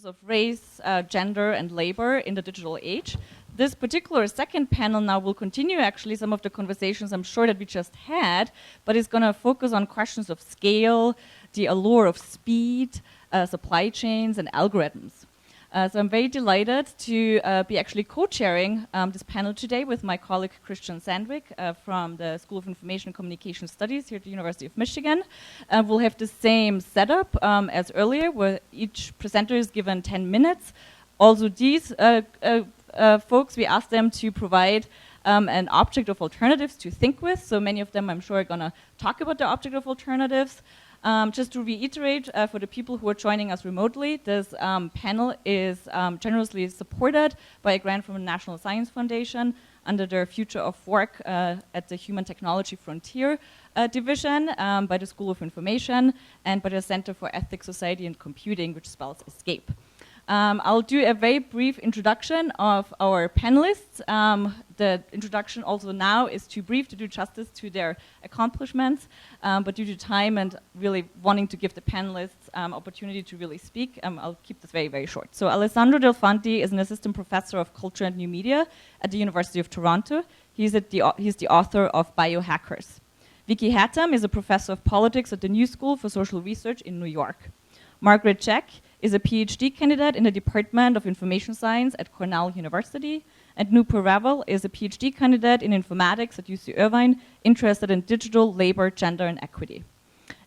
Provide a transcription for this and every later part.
questions of race, gender, and labor in the digital age. This particular second panel now will continue actually some of the conversations I'm sure that we just had, but it's going to focus on questions of scale, the allure of speed, supply chains, and algorithms. So I'm very delighted to be actually co-chairing this panel today with my colleague Christian Sandvig from the School of Information and Communication Studies here at the University of Michigan. We'll have the same setup as earlier, where each presenter is given 10 minutes. Also these folks, we asked them to provide an object of alternatives to think with. So many of them, I'm sure, are going to talk about the object of alternatives. Just to reiterate, for the people who are joining us remotely, this panel is generously supported by a grant from the National Science Foundation under their Future of Work at the Human Technology Frontier division, by the School of Information, and by the Center for Ethics, Society, and Computing, which spells ESCAPE. I'll do a very brief introduction of our panelists. The introduction also now is too brief to do justice to their accomplishments, but due to time and really wanting to give the panelists opportunity to really speak, I'll keep this very, very short. So Alessandro Delfanti is an assistant professor of culture and new media at the University of Toronto. He's the author of Biohackers. Vicky Hattam is a professor of politics at the New School for Social Research in New York. Margaret is a PhD candidate in the Department of Information Science at Cornell University, and Noopur Raval is a PhD candidate in informatics at UC Irvine, interested in digital, labor, gender, and equity.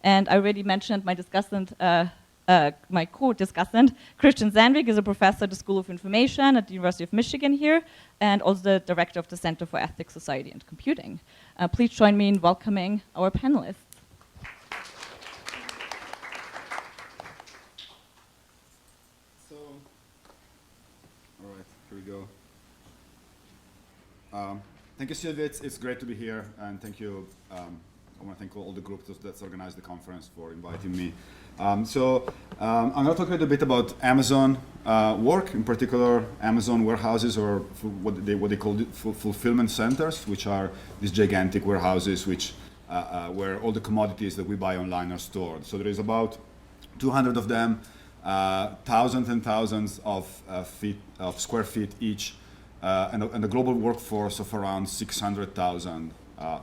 And I already mentioned my discussant, my co-discussant, Christian Sandvig, is a professor at the School of Information at the University of Michigan here, and also the director of the Center for Ethics, Society, and Computing. Please join me in welcoming our panelists. Here we go. Thank you, Silvia. It's great to be here, and thank you. I want to thank all the groups that's organized the conference for inviting me. I'm going to talk a little bit about Amazon work, in particular Amazon warehouses, or what they call fulfillment centers, which are these gigantic warehouses where all the commodities that we buy online are stored. So there is about 200 of them. Thousands and thousands of square feet each, and a global workforce of around 600,000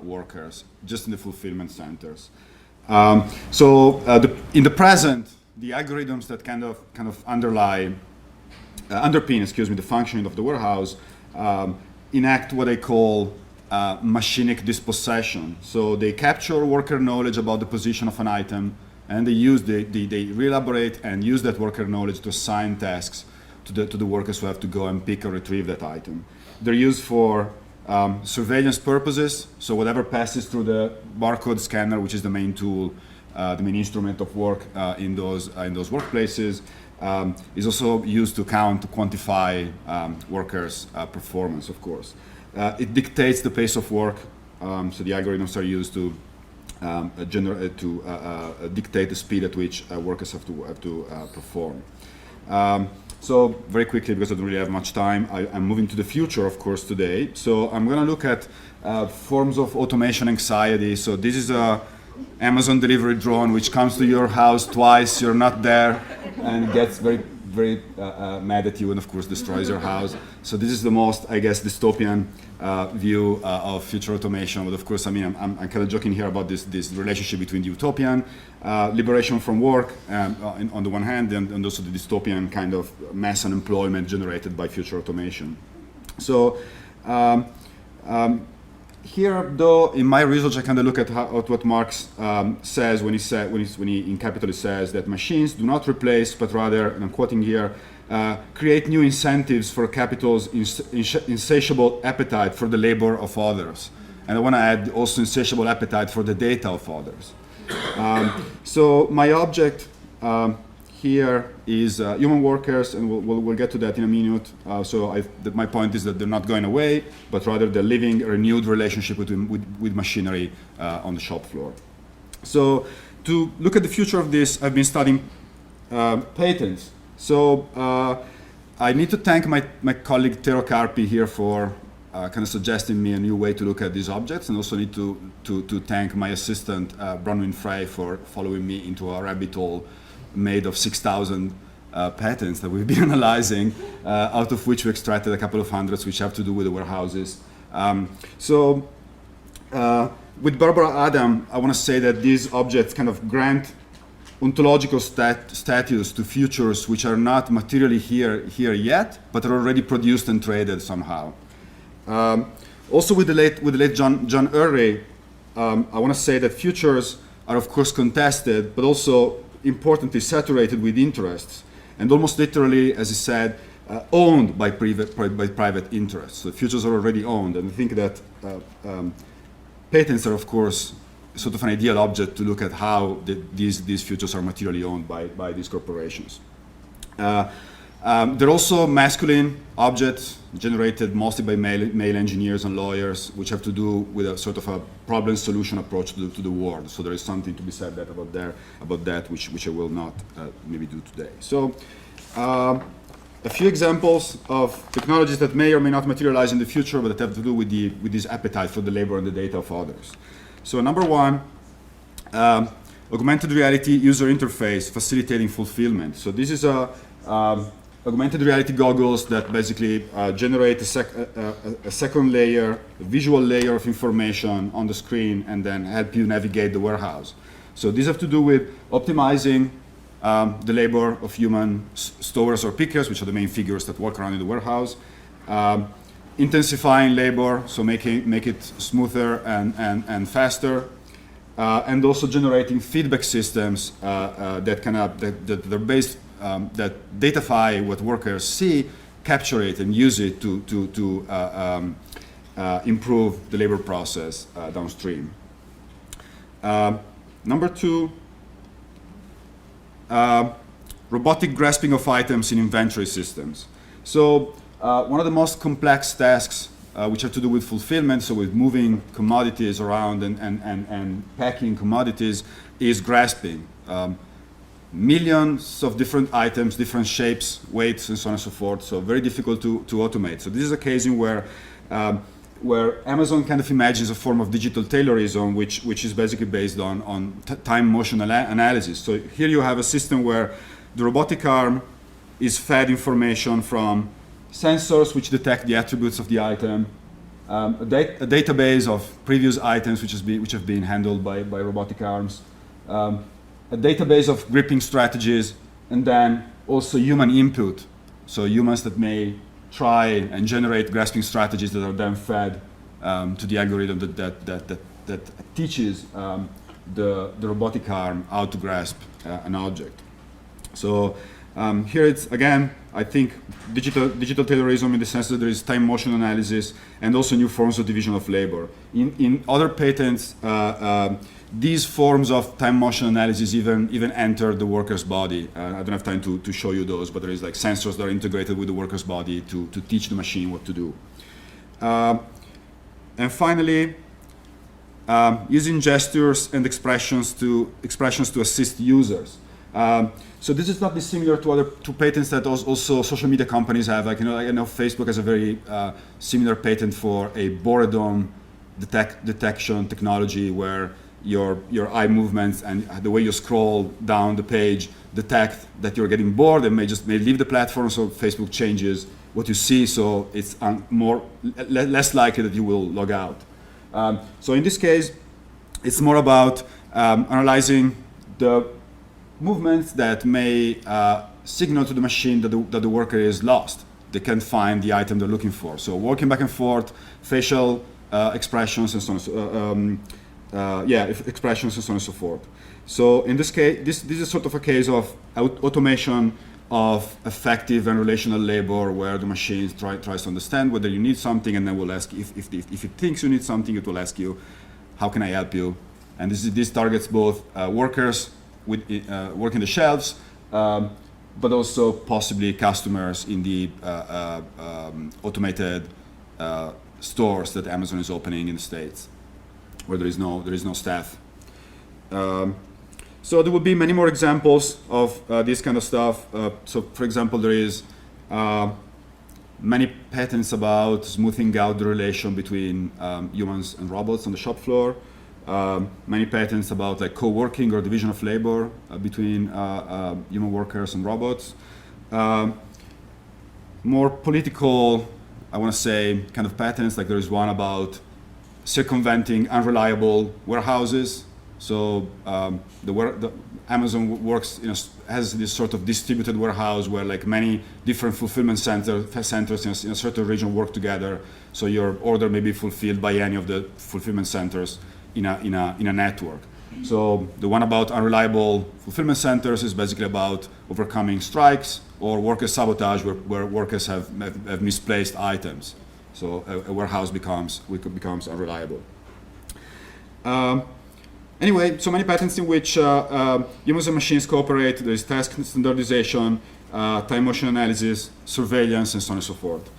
workers just in the fulfillment centers. In the present, the algorithms that kind of underpin, the functioning of the warehouse enact what I call machinic dispossession. So they capture worker knowledge about the position of an item, and they re-elaborate and use that worker knowledge to assign tasks to the workers who have to go and pick or retrieve that item. They're used for surveillance purposes, so whatever passes through the barcode scanner, which is the main tool, the main instrument of work in those workplaces, is also used to quantify workers' performance, of course. It dictates the pace of work, so the algorithms are used to dictate the speed at which workers have to perform. So very quickly, because I don't really have much time, I'm moving to the future, of course, today. So I'm going to look at forms of automation anxiety. So this is a Amazon delivery drone which comes to your house twice, you're not there, and gets very, very mad at you, and of course destroys your house. So this is the most, I guess, dystopian view of future automation. But of course, I mean, I'm kind of joking here about this relationship between the utopian liberation from work on the one hand, and also the dystopian kind of mass unemployment generated by future automation. So here, though, in my research, I kind of look at what Marx says when he in Capitalist says that machines do not replace, but rather, and I'm quoting here, create new incentives for capital's insatiable appetite for the labor of others. And I want to add also insatiable appetite for the data of others. So my object here is human workers, and we'll get to that in a minute. My point is that they're not going away, but rather they're living a renewed relationship with machinery on the shop floor. So to look at the future of this, I've been studying patents. So I need to thank my colleague Tero Carpi here for kind of suggesting me a new way to look at these objects, and also need to thank my assistant Bronwyn Frey for following me into a rabbit hole made of 6,000 patents that we've been analyzing, out of which we extracted a couple of hundreds, which have to do with the warehouses. With Barbara Adam, I want to say that these objects kind of grant ontological status to futures which are not materially here yet, but are already produced and traded somehow. Also, with the late John Urry, I want to say that futures are of course contested, but also importantly saturated with interests, and almost literally, as he said, owned by private interests. So futures are already owned, and I think that patents are of course sort of an ideal object to look at how these futures are materially owned by these corporations. They're also masculine objects generated mostly by male engineers and lawyers, which have to do with a sort of a problem-solution approach to the world. So there is something to be said about that, which I will not maybe do today. So a few examples of technologies that may or may not materialize in the future, but that have to do with this appetite for the labor and the data of others. So number one, augmented reality user interface facilitating fulfillment. So this is augmented reality goggles that basically generate a second layer, a visual layer of information on the screen, and then help you navigate the warehouse. So these have to do with optimizing the labor of human stowers or pickers, which are the main figures that walk around in the warehouse, intensifying labor, so make it smoother and faster, and also generating feedback systems that are based that datify what workers see, capture it, and use it to improve the labor process downstream. Number two, robotic grasping of items in inventory systems. So one of the most complex tasks which have to do with fulfillment, so with moving commodities around and packing commodities, is grasping. Millions of different items, different shapes, weights, and so on and so forth, so very difficult to automate. So this is a case in where Amazon kind of imagines a form of digital Taylorism, which is basically based on time motion analysis. So here you have a system where the robotic arm is fed information from sensors which detect the attributes of the item, a database of previous items which have been handled by robotic arms, a database of gripping strategies, and then also human input. So humans that may try and generate grasping strategies that are then fed to the algorithm that teaches the robotic arm how to grasp an object. So here it's, again, I think digital Taylorism in the sense that there is time motion analysis and also new forms of division of labor. In other patents, these forms of time motion analysis even enter the worker's body. I don't have time to show you those, but there is like sensors that are integrated with the worker's body to teach the machine what to do. And finally, using gestures and expressions to assist users. So this is not dissimilar to patents that also social media companies have. Like, I know Facebook has a very similar patent for a boredom detection technology where your eye movements and the way you scroll down the page detect that you're getting bored and may leave the platform, so Facebook changes what you see, so it's less likely that you will log out. So in this case, it's more about analyzing the movements that may signal to the machine that the worker is lost. They can't find the item they're looking for. So walking back and forth, facial expressions, and so on. Expressions and so on and so forth. So in this case, this is sort of a case of automation of effective and relational labor, where the machine tries to understand whether you need something, and then will ask if it thinks you need something, it will ask you, how can I help you? And this targets both workers working the shelves, but also possibly customers in the automated stores that Amazon is opening in the States, where there is no staff. So there will be many more examples of this kind of stuff. So for example, there is many patents about smoothing out the relation between humans and robots on the shop floor. Many patents about like co-working or division of labor between human workers and robots. more political, I want to say, kind of patterns. Like there is one about circumventing unreliable warehouses. So the Amazon works, has this sort of distributed warehouse where like many different fulfillment centers in a certain region work together. So your order may be fulfilled by any of the fulfillment centers in a network. So the one about unreliable fulfillment centers is basically about overcoming strikes or worker sabotage where workers have misplaced items. So a warehouse becomes unreliable. Anyway, so many patterns in which humans and machines cooperate. There is task standardization, time motion analysis, surveillance, and so on and so forth.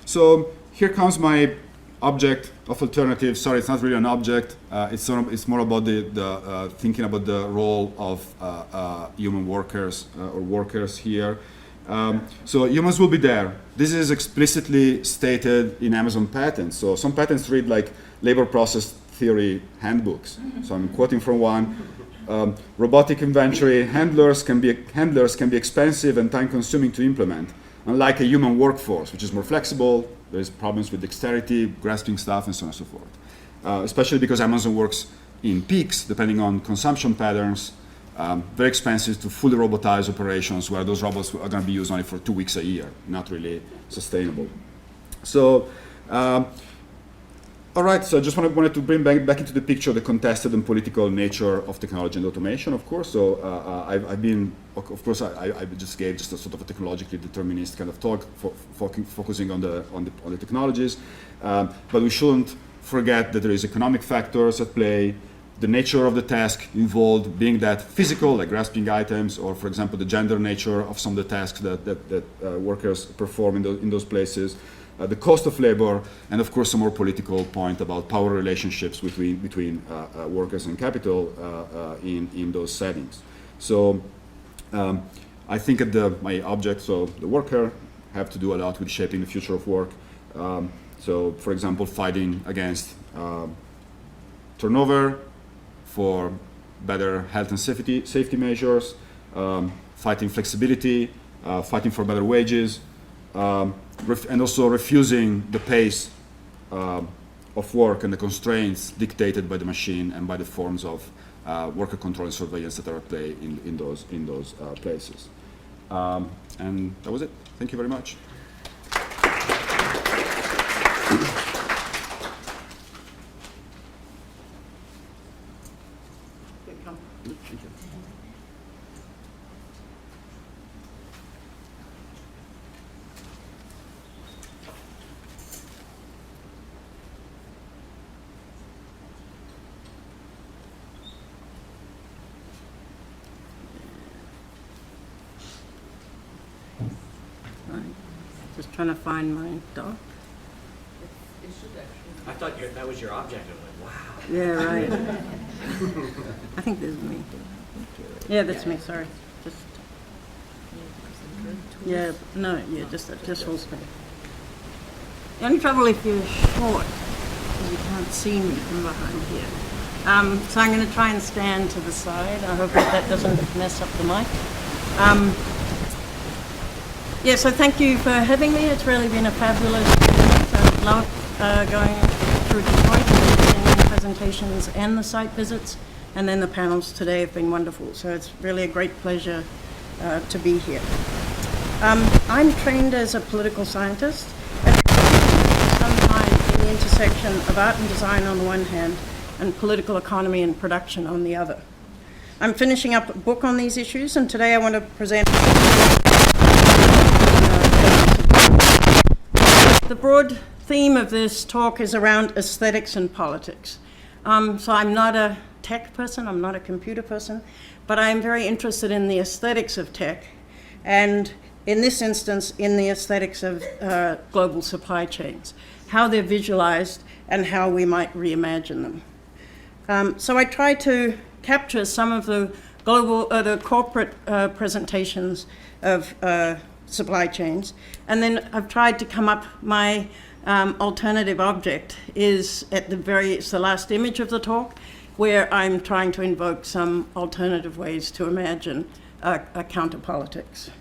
So here comes my object of alternative. Sorry, it's not really an object. It's more about the thinking about the role of human workers or workers here. So humans will be there. This is explicitly stated in Amazon patents. So some patents read like labor process theory handbooks. So I'm quoting from one. Robotic inventory handlers can be expensive and time-consuming to implement, unlike a human workforce, which is more flexible. There's problems with dexterity, grasping stuff, and so on and so forth. Especially because Amazon works in peaks, depending on consumption patterns. Very expensive to fully robotize operations where those robots are going to be used only for 2 weeks a year, not really sustainable. So, all right, so I just wanted to bring back into the picture the contested and political nature of technology and automation, of course. So I've been, of course, I just gave just a sort of a technologically determinist kind of talk, focusing on the technologies. But we shouldn't forget that there is economic factors at play, the nature of the task involved being that physical, like grasping items, or for example, the gender nature of some of the tasks that workers perform in those places. The cost of labor, and of course, a more political point about power relationships between workers and capital in those settings. So I think my objects, so the worker, have to do a lot with shaping the future of work. So, for example, fighting against turnover, for better health and safety measures, fighting flexibility, fighting for better wages, and also refusing the pace of work and the constraints dictated by the machine and by the forms of worker control and surveillance that are at play in those places. And that was it. Thank you very much. Just trying to find my doc. I thought that was your object. I'm like, wow. Yeah, right. I think this is me. Yeah, that's me. Sorry. Just. Yeah. No. Yeah. Just full screen. The only trouble if you're short is you can't see me from behind here. So I'm going to try and stand to the side. I hope that doesn't mess up the mic. Yeah, so thank you for having me. It's really been a fabulous experience. I love going through Detroit and listening to presentations and the site visits, and then the panels today have been wonderful. So it's really a great pleasure to be here. I'm trained as a political scientist, and sometimes in the intersection of art and design on the one hand, and political economy and production on the other. I'm finishing up a book on these issues, and today I want to present the broad theme of this talk is around aesthetics and politics. So I'm not a tech person, I'm not a computer person, but I'm very interested in the aesthetics of tech, and in this instance, in the aesthetics of global supply chains, how they're visualized and how we might reimagine them. So I try to capture some of the the corporate presentations of supply chains, and then I've tried to come up, my alternative object is it's the last image of the talk, where I'm trying to invoke some alternative ways to imagine a counter politics.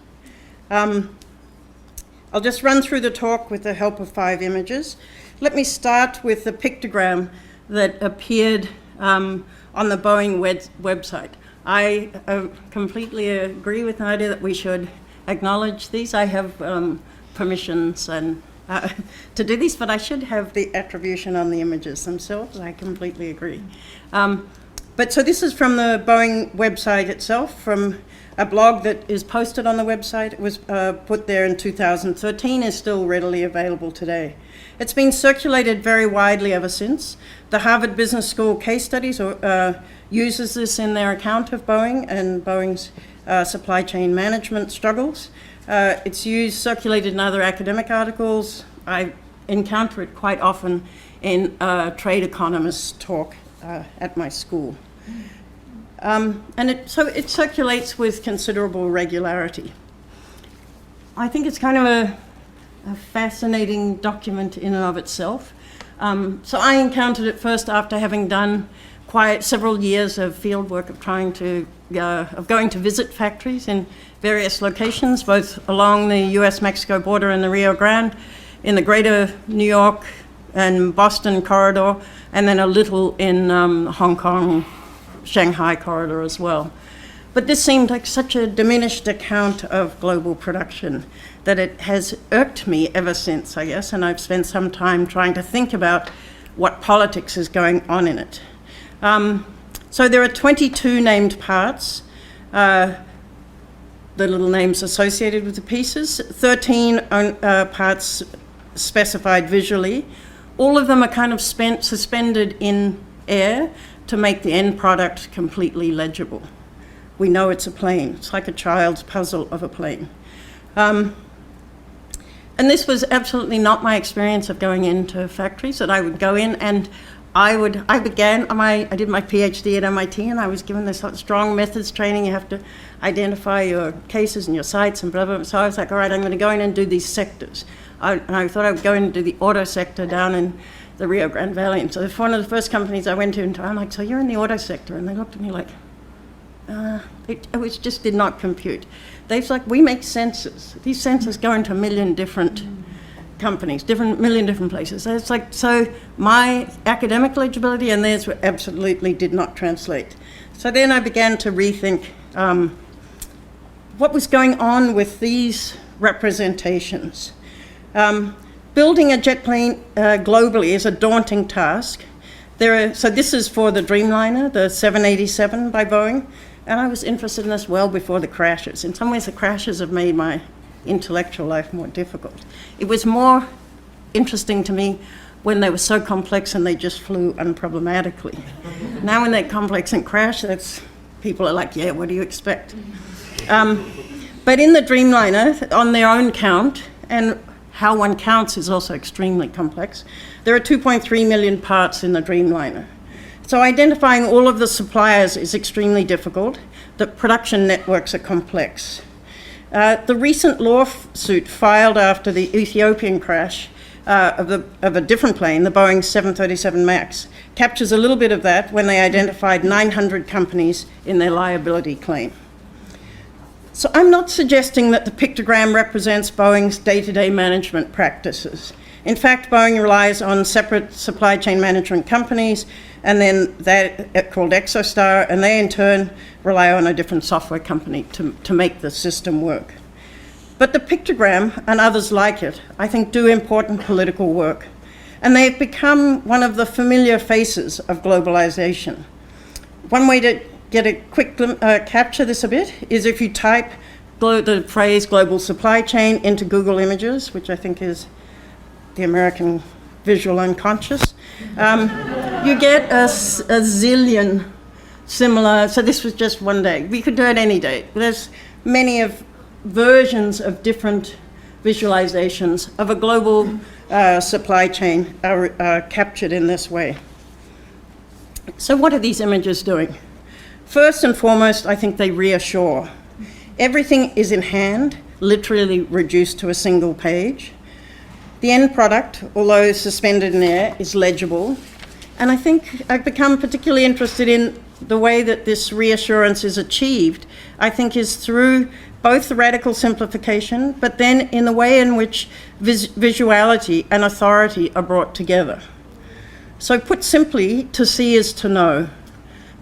I'll just run through the talk with the help of 5 images. Let me start with the pictogram that appeared on the Boeing website. I completely agree with the idea that we should acknowledge these. I have permissions and to do this, but I should have the attribution on the images themselves. I completely agree. But so this is from the Boeing website itself, from a blog that is posted on the website. It was put there in 2013, is still readily available today. It's been circulated very widely ever since. The Harvard Business School case studies uses this in their account of Boeing and Boeing's supply chain management struggles. It's circulated in other academic articles. I encounter it quite often in trade economists' talk at my school. So it circulates with considerable regularity. I think it's kind of a fascinating document in and of itself. So I encountered it first after having done quite several years of field work of going to visit factories in various locations, both along the US-Mexico border and the Rio Grande, in the greater New York and Boston corridor, and then a little in Hong Kong, Shanghai corridor as well. But this seemed like such a diminished account of global production that it has irked me ever since, I guess, and I've spent some time trying to think about what politics is going on in it. So there are 22 named parts, the little names associated with the pieces, 13 parts specified visually. All of them are kind of suspended in air to make the end product completely legible. We know it's a plane. It's like a child's puzzle of a plane. And this was absolutely not my experience of going into factories, that I would go in and I did my PhD at MIT, and I was given this strong methods training. You have to identify your cases and your sites and blah, blah, blah. So I was like, all right, I'm going to go in and do these sectors. And I thought I would go in and do the auto sector down in the Rio Grande Valley. And so it's one of the first companies I went to, and I'm like, so you're in the auto sector? And they looked at me like, it just did not compute. They was like, we make sensors. These sensors go into a million different companies, million different places. So it's like, so my academic legibility and theirs absolutely did not translate. So then I began to rethink what was going on with these representations. Building a jet plane globally is a daunting task. So this is for the Dreamliner, the 787 by Boeing, and I was interested in this well before the crashes. In some ways, the crashes have made my intellectual life more difficult. It was more interesting to me when they were so complex and they just flew unproblematically. Now when they're complex and crash, people are like, yeah, what do you expect? But in the Dreamliner, on their own count, and how one counts is also extremely complex, there are 2.3 million parts in the Dreamliner. So identifying all of the suppliers is extremely difficult. The production networks are complex. The recent lawsuit filed after the Ethiopian crash of a different plane, the Boeing 737 MAX, captures a little bit of that when they identified 900 companies in their liability claim. So I'm not suggesting that the pictogram represents Boeing's day-to-day management practices. In fact, Boeing relies on separate supply chain management companies, and then they're called Exostar, and they in turn rely on a different software company to make the system work. But the pictogram and others like it, I think, do important political work, and they've become one of the familiar faces of globalization. One way to get a quick capture this a bit is if you type the phrase global supply chain into Google Images, which I think is the American visual unconscious, you get a zillion similar, so this was just one day. We could do it any day. There's many versions of different visualizations of a global supply chain are captured in this way. So what are these images doing? First and foremost, I think they reassure. Everything is in hand, literally reduced to a single page. The end product, although suspended in air, is legible. And I think I've become particularly interested in the way that this reassurance is achieved, I think, is through both the radical simplification, but then in the way in which visuality and authority are brought together. So put simply, to see is to know.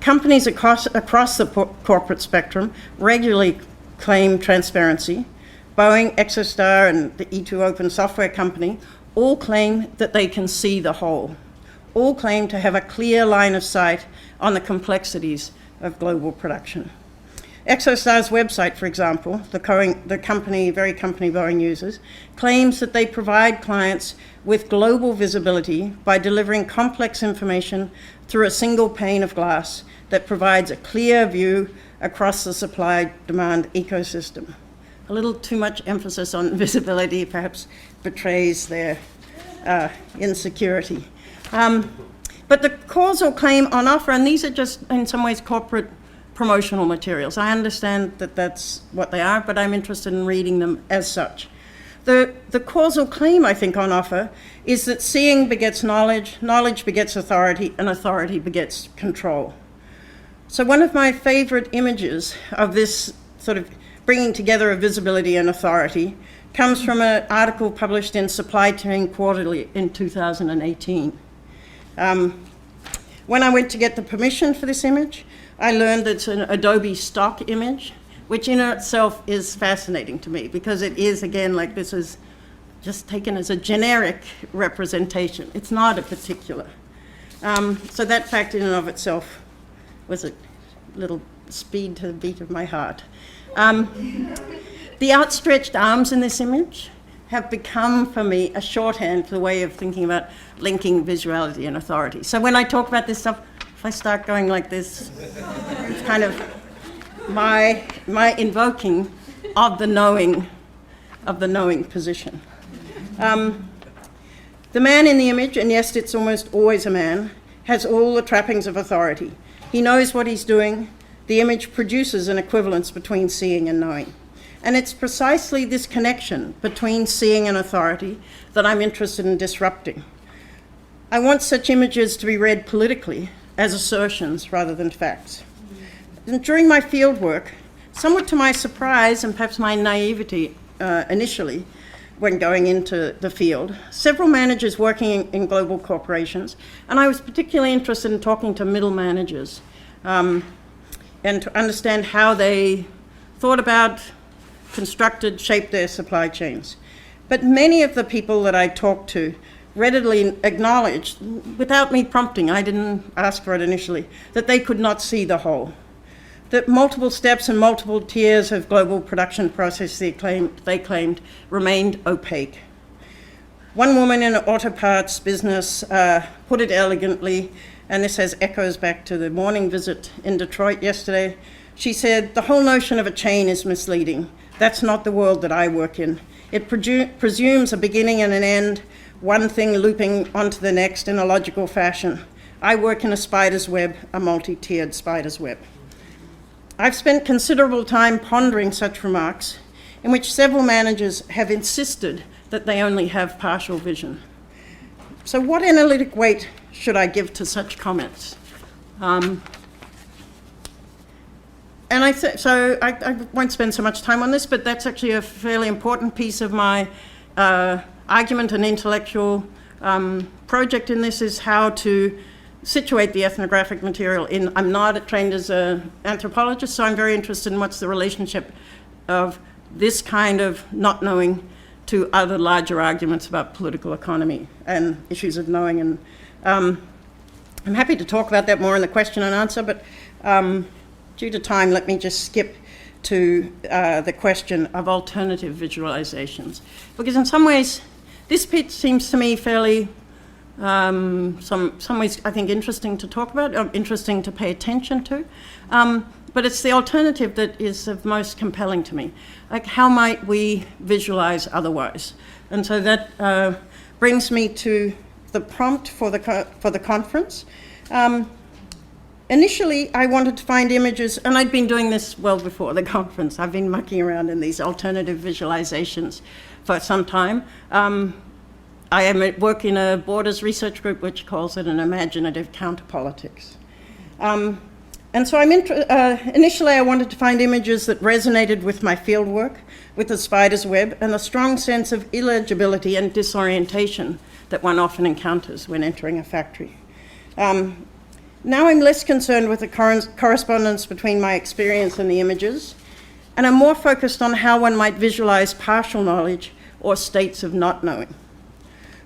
Companies across the corporate spectrum regularly claim transparency. Boeing, ExoStar, and the E2 Open Software Company all claim that they can see the whole. All claim to have a clear line of sight on the complexities of global production. ExoStar's website, for example, the company Boeing uses, claims that they provide clients with global visibility by delivering complex information through a single pane of glass that provides a clear view across the supply-demand ecosystem. A little too much emphasis on visibility perhaps betrays their insecurity. But the causal claim on offer, and these are just in some ways corporate promotional materials. I understand that that's what they are, but I'm interested in reading them as such. The causal claim, I think, on offer is that seeing begets knowledge, knowledge begets authority, and authority begets control. So one of my favorite images of this sort of bringing together of visibility and authority comes from an article published in Supply Chain Quarterly in 2018. When I went to get the permission for this image, I learned that it's an Adobe stock image, which in itself is fascinating to me because it is, again, like this is just taken as a generic representation. It's not a particular. So that fact in and of itself was a little speed to the beat of my heart. The outstretched arms in this image have become for me a shorthand for the way of thinking about linking visuality and authority. So when I talk about this stuff, if I start going like this, it's kind of my invoking of the knowing position. The man in the image, and yes, it's almost always a man, has all the trappings of authority. He knows what he's doing. The image produces an equivalence between seeing and knowing. And it's precisely this connection between seeing and authority that I'm interested in disrupting. I want such images to be read politically as assertions rather than facts. And during my field work, somewhat to my surprise and perhaps my naivety initially when going into the field, several managers working in global corporations, and I was particularly interested in talking to middle managers and to understand how they thought about, constructed, shaped their supply chains. But many of the people that I talked to readily acknowledged, without me prompting, I didn't ask for it initially, that they could not see the whole. That multiple steps and multiple tiers of global production process they claimed remained opaque. One woman in an auto parts business put it elegantly, and this has echoes back to the morning visit in Detroit yesterday. She said, "The whole notion of a chain is misleading. That's not the world that I work in. It presumes a beginning and an end, one thing looping onto the next in a logical fashion. I work in a spider's web, a multi-tiered spider's web." I've spent considerable time pondering such remarks in which several managers have insisted that they only have partial vision. So what analytic weight should I give to such comments? And I won't spend so much time on this, but that's actually a fairly important piece of my argument and intellectual project in this, is how to situate the ethnographic material in. I'm not trained as an anthropologist, so I'm very interested in what's the relationship of this kind of not knowing to other larger arguments about political economy and issues of knowing. And I'm happy to talk about that more in the question and answer, but due to time, let me just skip to the question of alternative visualizations. Because in some ways, this bit seems to me fairly, some ways I think interesting to talk about, or interesting to pay attention to. But it's the alternative that is of most compelling to me. Like, how might we visualize otherwise? And so that brings me to the prompt for the conference. Initially, I wanted to find images, and I'd been doing this well before the conference. I've been mucking around in these alternative visualizations for some time. I am at work in a Borders research group which calls it an imaginative counterpolitics. And so initially I wanted to find images that resonated with my fieldwork, with the spider's web, and the strong sense of illegibility and disorientation that one often encounters when entering a factory. Now I'm less concerned with the correspondence between my experience and the images, and I'm more focused on how one might visualize partial knowledge or states of not knowing.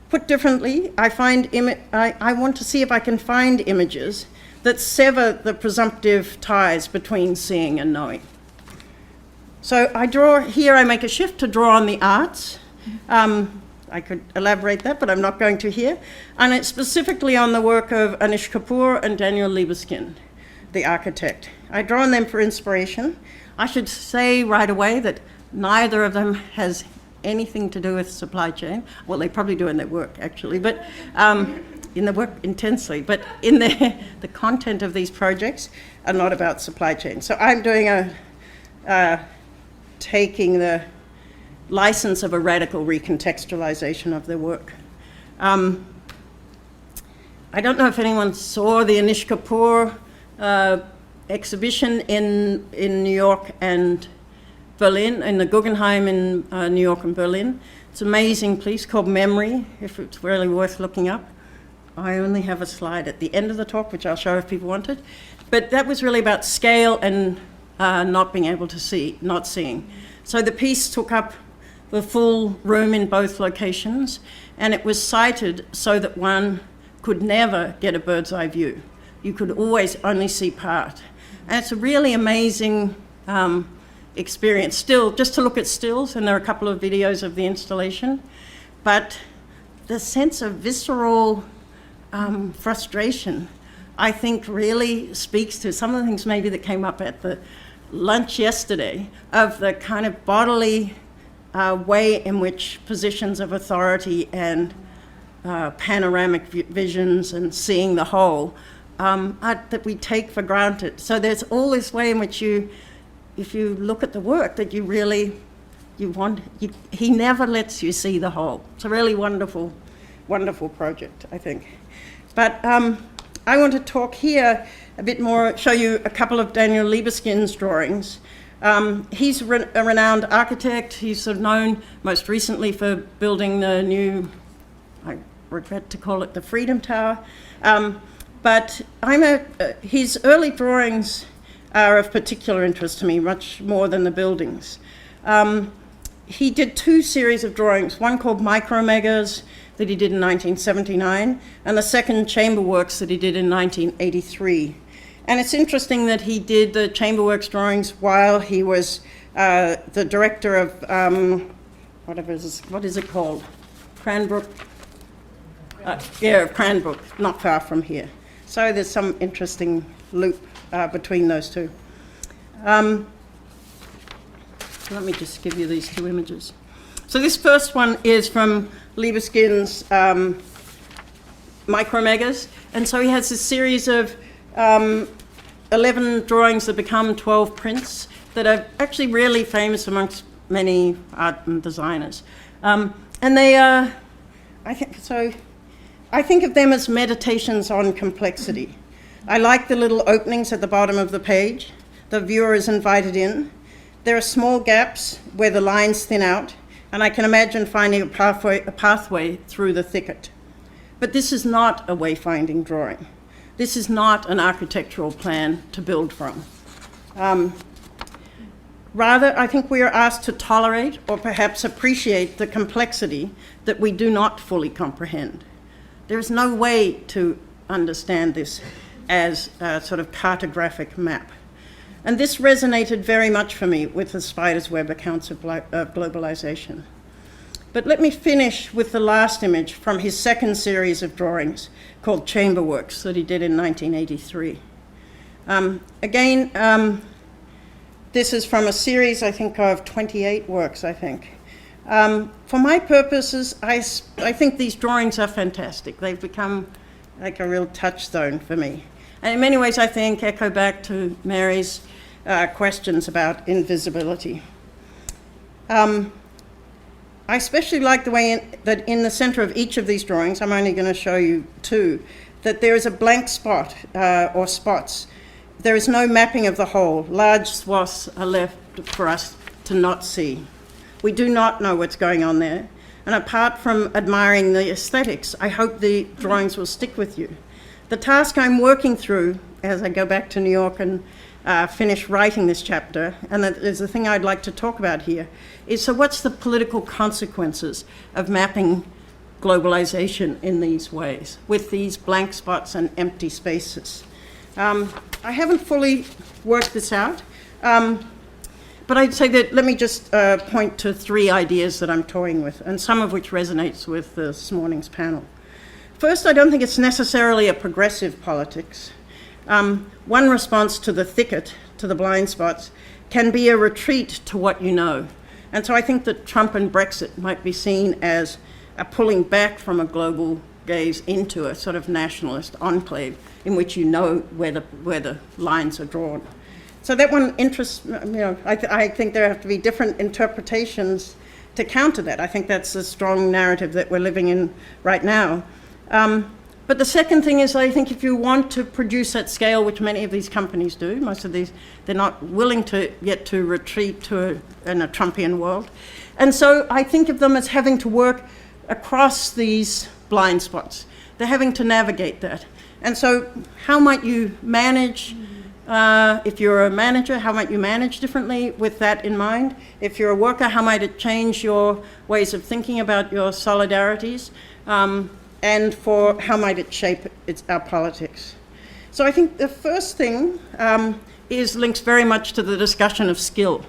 Put differently, I want to see if I can find images that sever the presumptive ties between seeing and knowing. So I make a shift to draw on the arts. I could elaborate that, but I'm not going to here. And it's specifically on the work of Anish Kapoor and Daniel Libeskind, the architect. I draw on them for inspiration. I should say right away that neither of them has anything to do with supply chain. Well, they probably do in their work, actually, but in the work intensely. But in the content of these projects are not about supply chain. So I'm doing taking the license of a radical recontextualization of their work. I don't know if anyone saw the Anish Kapoor exhibition in New York and Berlin, in the Guggenheim in New York and Berlin. It's an amazing piece called Memory, if it's really worth looking up. I only have a slide at the end of the talk, which I'll show if people want it. But that was really about scale and not being able to see, not seeing. So the piece took up the full room in both locations, and it was sited so that one could never get a bird's eye view. You could always only see part. And it's a really amazing experience. Still, just to look at stills, and there are a couple of videos of the installation, but the sense of visceral frustration, I think, really speaks to some of the things maybe that came up at the lunch yesterday, of the kind of bodily way in which positions of authority and panoramic visions and seeing the whole that we take for granted. So there's all this way in which if you look at the work, that you really, he never lets you see the whole. It's a really wonderful, wonderful project, I think. But I want to talk here a bit more, show you a couple of Daniel Libeskind's drawings. He's a renowned architect. He's sort of known most recently for building the new, I regret to call it the Freedom Tower. But his early drawings are of particular interest to me, much more than the buildings. He did two series of drawings, one called Micromegas that he did in 1979, and the second Chamber Works that he did in 1983. And it's interesting that he did the Chamber Works drawings while he was the director of, what is it called? Cranbrook? Cranbrook, not far from here. So there's some interesting loop between those two. Let me just give you these two images. So this first one is from Libeskind's Micromegas. And so he has this series of 11 drawings that become 12 prints that are actually really famous amongst many art and designers. And they are, I think of them as meditations on complexity. I like the little openings at the bottom of the page. The viewer is invited in. There are small gaps where the lines thin out, and I can imagine finding a pathway through the thicket. But this is not a wayfinding drawing. This is not an architectural plan to build from. Rather, I think we are asked to tolerate or perhaps appreciate the complexity that we do not fully comprehend. There is no way to understand this as a sort of cartographic map. And this resonated very much for me with the spider's web accounts of globalization. But let me finish with the last image from his second series of drawings called Chamber Works that he did in 1983. This is from a series, I think, of 28 works, I think. For my purposes, I think these drawings are fantastic. They've become like a real touchstone for me. And in many ways, I think, echo back to Mary's questions about invisibility. I especially like the way that in the center of each of these drawings, I'm only going to show you two, that there is a blank spot or spots there is no mapping of the whole. Large swaths are left for us to not see. We do not know what's going on there. And apart from admiring the aesthetics, I hope the drawings will stick with you. The task I'm working through as I go back to New York and finish writing this chapter, and that is the thing I'd like to talk about here, is so what's the political consequences of mapping globalization in these ways, with these blank spots and empty spaces? I haven't fully worked this out, but I'd say that, let me just point to 3 ideas that I'm toying with, and some of which resonates with this morning's panel. First, I don't think it's necessarily a progressive politics. One response to the thicket, to the blind spots, can be a retreat to what you know. And so I think that Trump and Brexit might be seen as a pulling back from a global gaze into a sort of nationalist enclave in which you know where the lines are drawn. So that one interests, I think there have to be different interpretations to counter that. I think that's a strong narrative that we're living in right now. But the second thing is, I think if you want to produce at scale, which many of these companies do, most of these, they're not willing to yet to retreat to in a Trumpian world. And so I think of them as having to work across these blind spots. They're having to navigate that. And so how might you manage, if you're a manager, how might you manage differently with that in mind? If you're a worker, how might it change your ways of thinking about your solidarities? And for how might it shape our politics? So I think the first thing links very much to the discussion of skill.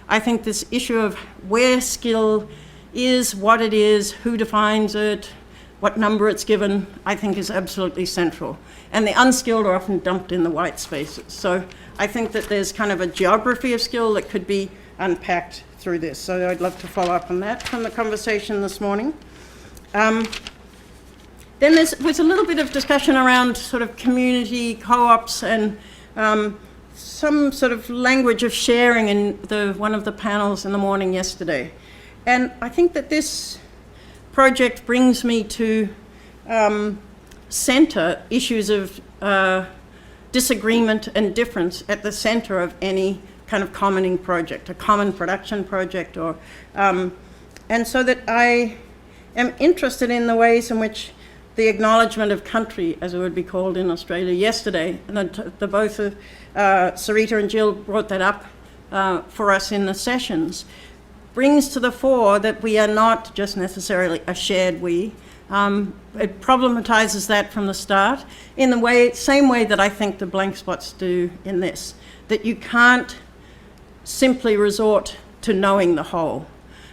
I think this issue of where skill is, what it is, who defines it, what number it's given, I think is absolutely central. And the unskilled are often dumped in the white spaces. So I think that there's kind of a geography of skill that could be unpacked through this. So I'd love to follow up on that from the conversation this morning. Then there's a little bit of discussion around sort of community co-ops and some sort of language of sharing in one of the panels in the morning yesterday. And I think that this project brings me to center issues of disagreement and difference at the center of any kind of commoning project, a common production project, or and so that I am interested in the ways in which the acknowledgement of country, as it would be called in Australia yesterday, and the both of Sarita and Jill brought that up for us in the sessions, brings to the fore that we are not just necessarily a shared we. It problematizes that from the start in the same way that I think the blank spots do in this, that you can't simply resort to knowing the whole.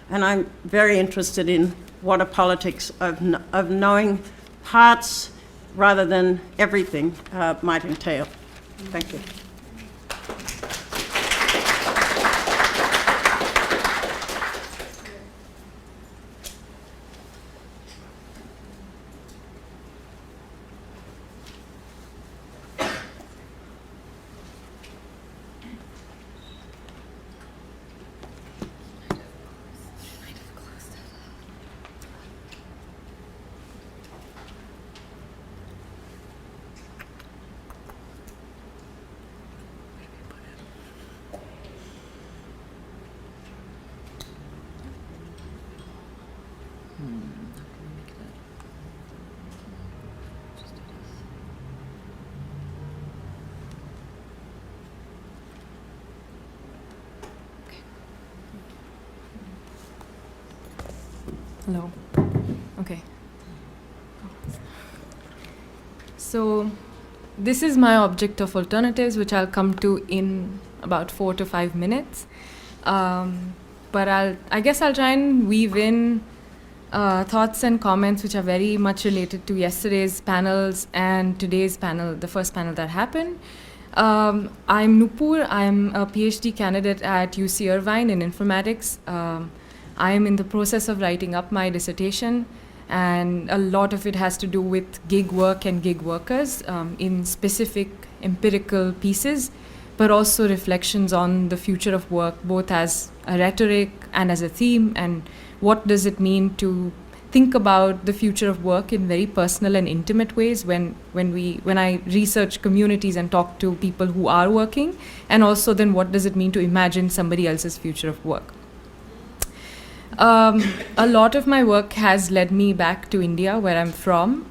And I'm very interested in what a politics of knowing parts rather than everything might entail. Thank you. Hello. Okay. So this is my object of alternatives, which I'll come to in about 4 to 5 minutes. But I guess I'll try and weave in thoughts and comments which are very much related to yesterday's panels and today's panel, the first panel that happened. I'm Noopur. I'm a PhD candidate at UC Irvine in informatics. I am in the process of writing up my dissertation, and a lot of it has to do with gig work and gig workers in specific empirical pieces, but also reflections on the future of work, both as a rhetoric and as a theme, and what does it mean to think about the future of work in very personal and intimate ways when I research communities and talk to people who are working, and also then what does it mean to imagine somebody else's future of work. A lot of my work has led me back to India, where I'm from.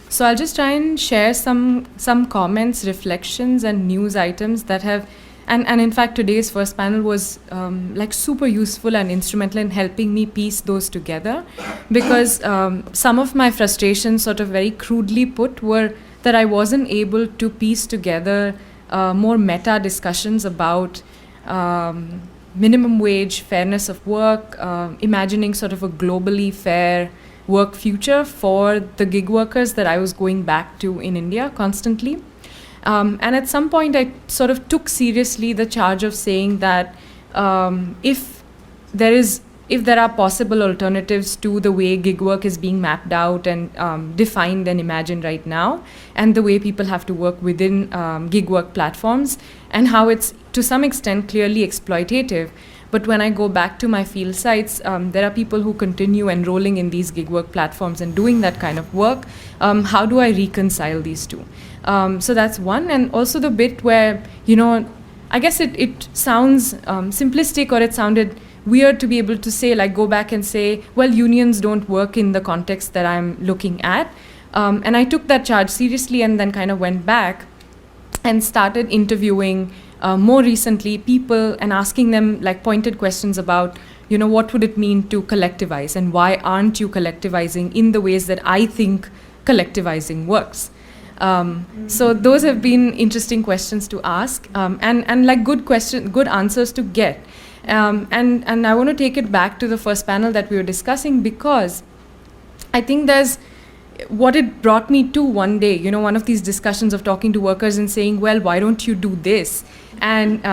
So I'll just try and share some comments, reflections, and news items that have, and in fact today's first panel was like super useful and instrumental in helping me piece those together, because some of my frustrations, sort of very crudely put, were that I wasn't able to piece together more meta discussions about minimum wage, fairness of work, imagining sort of a globally fair work future for the gig workers that I was going back to in India constantly. And at some point I sort of took seriously the charge of saying that if there are possible alternatives to the way gig work is being mapped out and defined and imagined right now, and the way people have to work within gig work platforms, and how it's to some extent clearly exploitative. But when I go back to my field sites, there are people who continue enrolling in these gig work platforms and doing that kind of work. How do I reconcile these two? So that's one. And also the bit where, I guess it sounds simplistic, or it sounded weird to be able to say, like, go back and say, well, unions don't work in the context that I'm looking at. And I took that charge seriously and then kind of went back and started interviewing more recently people and asking them like pointed questions about, what would it mean to collectivize, and why aren't you collectivizing in the ways that I think collectivizing works? So those have been interesting questions to ask, and like good answers to get. And I want to take it back to the first panel that we were discussing, because I think there's what it brought me to one day, one of these discussions of talking to workers and saying, well, why don't you do this? And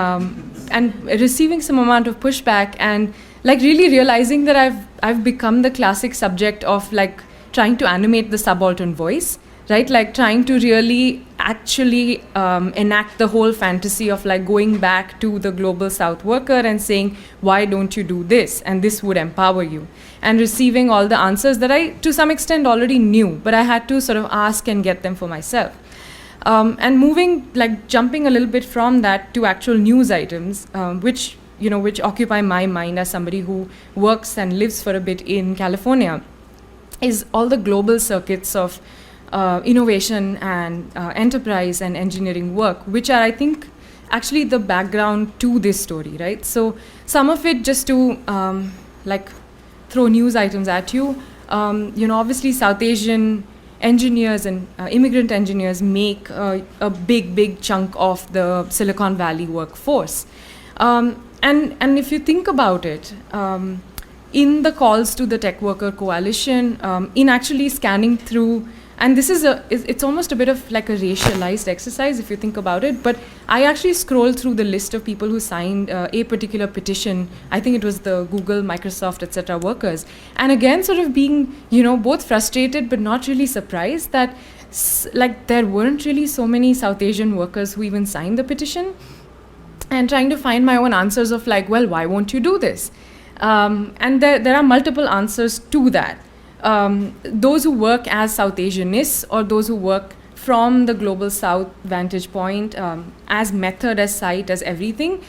receiving some amount of pushback, and like really realizing that I've become the classic subject of like trying to animate the subaltern voice, right? Like trying to really actually enact the whole fantasy of like going back to the global South worker and saying, why don't you do this? And this would empower you. And receiving all the answers that I, to some extent, already knew, but I had to sort of ask and get them for myself. And jumping a little bit from that to actual news items, which occupy my mind as somebody who works and lives for a bit in California, is all the global circuits of innovation and enterprise and engineering work, which are, I think, actually the background to this story, right? So some of it, just to throw news items at you, obviously South Asian engineers and immigrant engineers make a big chunk of the Silicon Valley workforce. And if you think about it, in the calls to the Tech Worker Coalition, in actually scanning through, and this is it's almost a bit of like a racialized exercise if you think about it, but I actually scrolled through the list of people who signed a particular petition. I think it was the Google, Microsoft, etc. workers. And again, sort of being, both frustrated but not really surprised that there weren't really so many South Asian workers who even signed the petition, and trying to find my own answers of like, well, why won't you do this? And there are multiple answers to that. Those who work as South Asianists, or those who work from the global South vantage point, as method, as site, as everything,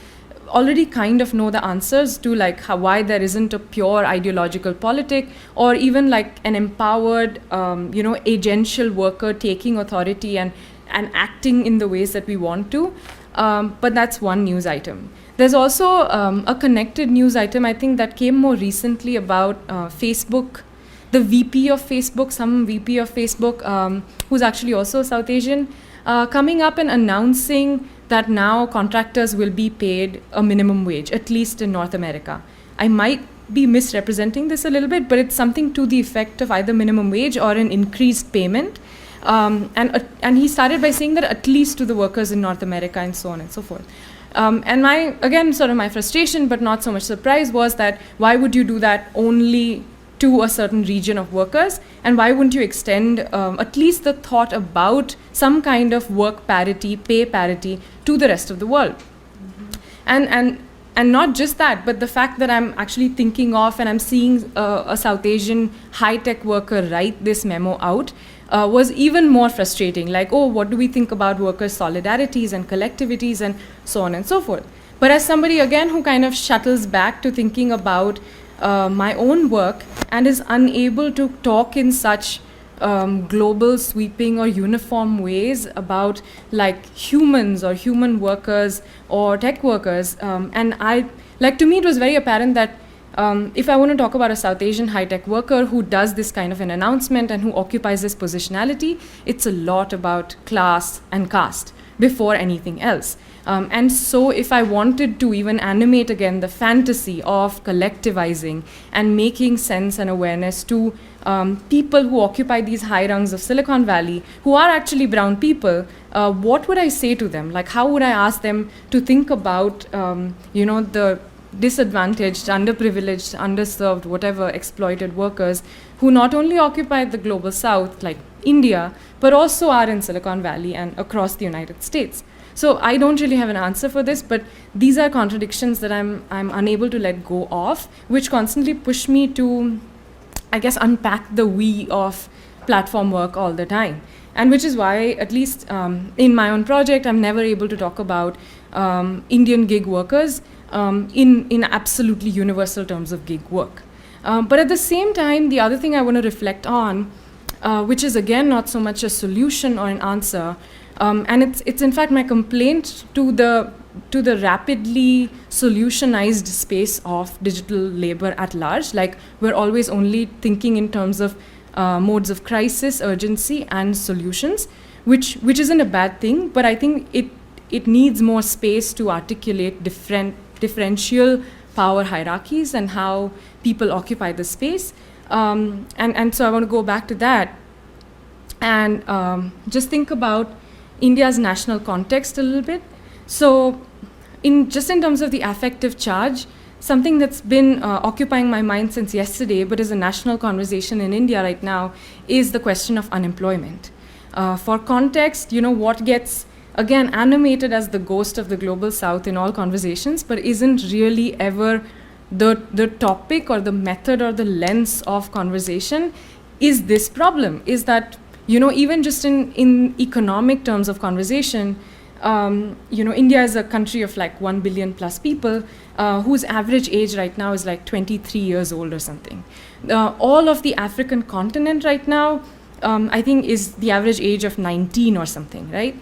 already kind of know the answers to like why there isn't a pure ideological politic, or even like an empowered, agential worker taking authority and acting in the ways that we want to. But that's one news item. There's also a connected news item, I think, that came more recently about Facebook. The VP of Facebook, some VP of Facebook, who's actually also South Asian, coming up and announcing that now contractors will be paid a minimum wage, at least in North America. I might be misrepresenting this a little bit, but it's something to the effect of either minimum wage or an increased payment. And he started by saying that at least to the workers in North America, and so on and so forth. And my frustration, but not so much surprise, was that why would you do that only to a certain region of workers, and why wouldn't you extend at least the thought about some kind of work parity, pay parity to the rest of the world? Mm-hmm. And And not just that, but the fact that I'm actually thinking of and I'm seeing a South Asian high-tech worker write this memo out was even more frustrating. Like, oh, what do we think about workers' solidarities and collectivities and so on and so forth. But as somebody, again, who kind of shuttles back to thinking about my own work and is unable to talk in such global, sweeping or uniform ways about like humans or human workers or tech workers. And to me, it was very apparent that if I want to talk about a South Asian high-tech worker who does this kind of an announcement and who occupies this positionality, it's a lot about class and caste before anything else. And so if I wanted to even animate again the fantasy of collectivizing and making sense and awareness to people who occupy these high rungs of Silicon Valley, who are actually brown people, what would I say to them? Like, how would I ask them to think about, the disadvantaged, underprivileged, underserved, whatever, exploited workers who not only occupy the global South, like India, but also are in Silicon Valley and across the United States. So I don't really have an answer for this, but these are contradictions that I'm unable to let go of, which constantly push me to, I guess, unpack the we of platform work all the time. And which is why, at least in my own project, I'm never able to talk about Indian gig workers in absolutely universal terms of gig work. But at the same time, the other thing I want to reflect on, which is again not so much a solution or an answer, and it's in fact my complaint to the rapidly solutionized space of digital labor at large. Like, we're always only thinking in terms of modes of crisis, urgency, and solutions, which isn't a bad thing, but I think it needs more space to articulate differential power hierarchies and how people occupy the space. And so I want to go back to that and just think about India's national context a little bit. So in terms of the affective charge, something that's been occupying my mind since yesterday, but is a national conversation in India right now, is the question of unemployment. For context, what gets, again, animated as the ghost of the global South in all conversations, but isn't really ever the topic or the method or the lens of conversation, is this problem, is that, even just in economic terms of conversation, India is a country of like 1 billion plus people, whose average age right now is like 23 years old or something. All of the African continent right now, I think, is the average age of 19 or something, right?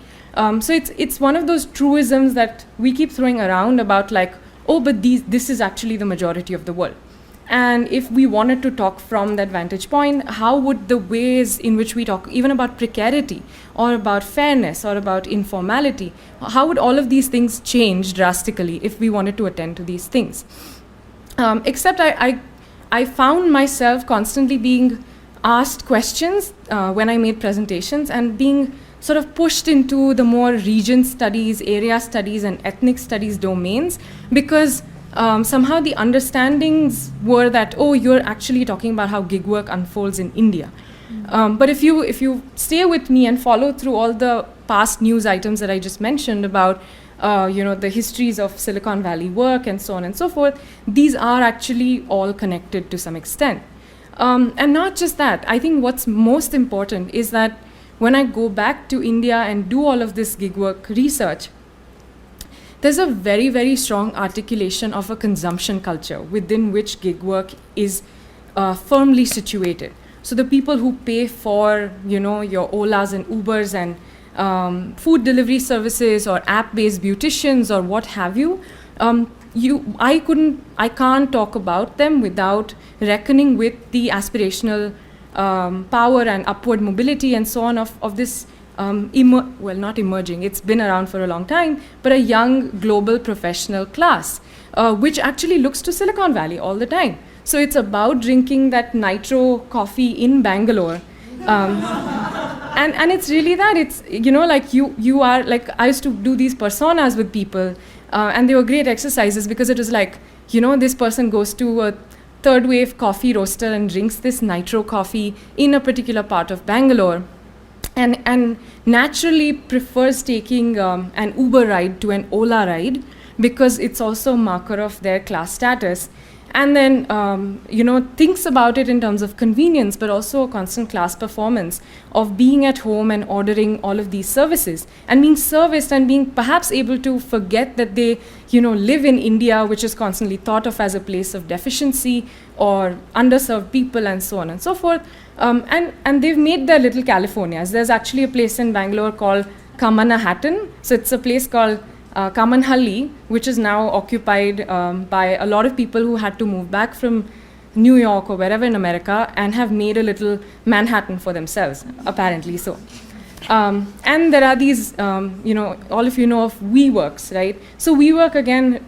So it's one of those truisms that we keep throwing around about like, oh, but this is actually the majority of the world. And if we wanted to talk from that vantage point, how would the ways in which we talk, even about precarity or about fairness or about informality, how would all of these things change drastically if we wanted to attend to these things? Except I found myself constantly being asked questions when I made presentations and being sort of pushed into the more region studies, area studies, and ethnic studies domains, because somehow the understandings were that, oh, you're actually talking about how gig work unfolds in India. But if you stay with me and follow through all the past news items that I just mentioned about the histories of Silicon Valley work and so on and so forth, these are actually all connected to some extent. And not just that, I think what's most important is that when I go back to India and do all of this gig work research, there's a very, very strong articulation of a consumption culture within which gig work is firmly situated. So the people who pay for, your Olas and Ubers and food delivery services or app-based beauticians or what have you, I can't talk about them without reckoning with the aspirational power and upward mobility and so on of this not emerging, it's been around for a long time, but a young global professional class, which actually looks to Silicon Valley all the time. So it's about drinking that nitro coffee in Bangalore. And it's really that, it's, like you are, like, I used to do these personas with people, and they were great exercises because it was like, this person goes to a third wave coffee roaster and drinks this nitro coffee in a particular part of Bangalore. And naturally prefers taking an Uber ride to an Ola ride, because it's also a marker of their class status. And then, thinks about it in terms of convenience, but also a constant class performance of being at home and ordering all of these services and being serviced and being perhaps able to forget that they, live in India, which is constantly thought of as a place of deficiency or underserved people and so on and so forth. And they've made their little Californias. There's actually a place in Bangalore called Hattam. So it's a place called Kamanhalli, which is now occupied by a lot of people who had to move back from New York or wherever in America and have made a little Manhattan for themselves, apparently so. And there are these, all of you know of WeWorks, right? So WeWork, again,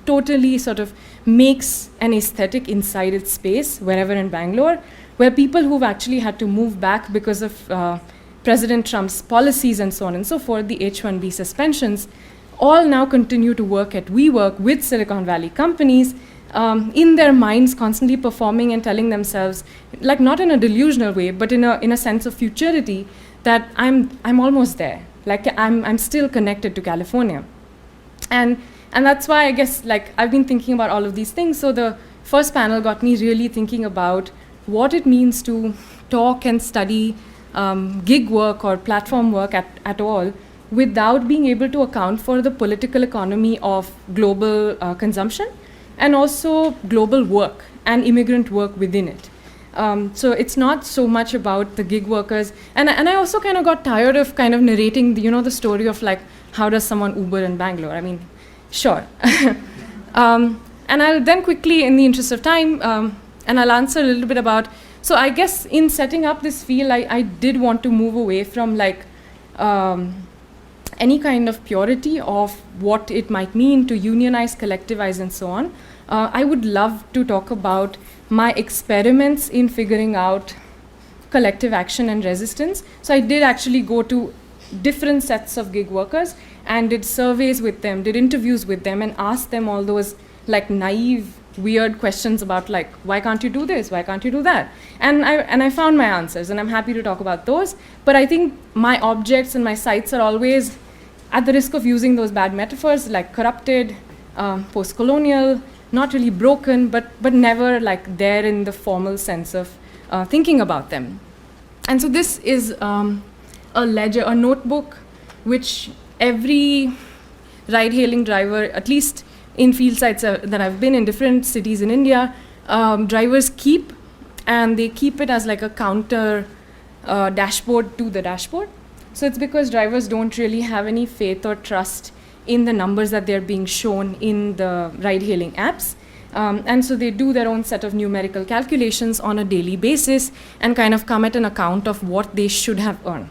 totally sort of makes an aesthetic inside its space, wherever in Bangalore, where people who've actually had to move back because of President Trump's policies and so on and so forth, the H-1B suspensions, all now continue to work at WeWork with Silicon Valley companies, in their minds constantly performing and telling themselves, like not in a delusional way, but in a sense of futurity, that I'm almost there. Like I'm still connected to California. And that's why I guess like I've been thinking about all of these things. So the first panel got me really thinking about what it means to talk and study gig work or platform work at all, without being able to account for the political economy of global consumption and also global work and immigrant work within it. So it's not so much about the gig workers. And I also kind of got tired of kind of narrating, the story of like, how does someone Uber in Bangalore? I mean, sure. And I'll then quickly, in the interest of time, and I'll answer a little bit about, so I guess in setting up this field, I did want to move away from like, any kind of purity of what it might mean to unionize, collectivize, and so on. I would love to talk about my experiments in figuring out collective action and resistance. So I did actually go to different sets of gig workers and did surveys with them, did interviews with them, and asked them all those like naive, weird questions about like, why can't you do this? Why can't you do that? And I found my answers, and I'm happy to talk about those. But I think my objects and my sites are always, at the risk of using those bad metaphors, like corrupted, post-colonial, not really broken, but never like there in the formal sense of thinking about them. And so this is a ledger, a notebook, which every ride-hailing driver, at least in field sites that I've been in different cities in India, drivers keep, and they keep it as like a counter dashboard to the dashboard. So it's because drivers don't really have any faith or trust in the numbers that they're being shown in the ride-hailing apps. And so they do their own set of numerical calculations on a daily basis and kind of come at an account of what they should have earned.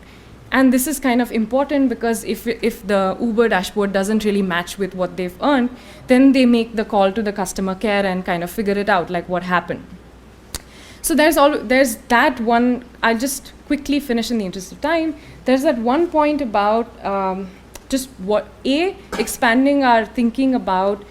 And this is kind of important because if the Uber dashboard doesn't really match with what they've earned, then they make the call to the customer care and kind of figure it out, like what happened. So there's that one. I'll just quickly finish in the interest of time. There's that one point about just expanding our thinking about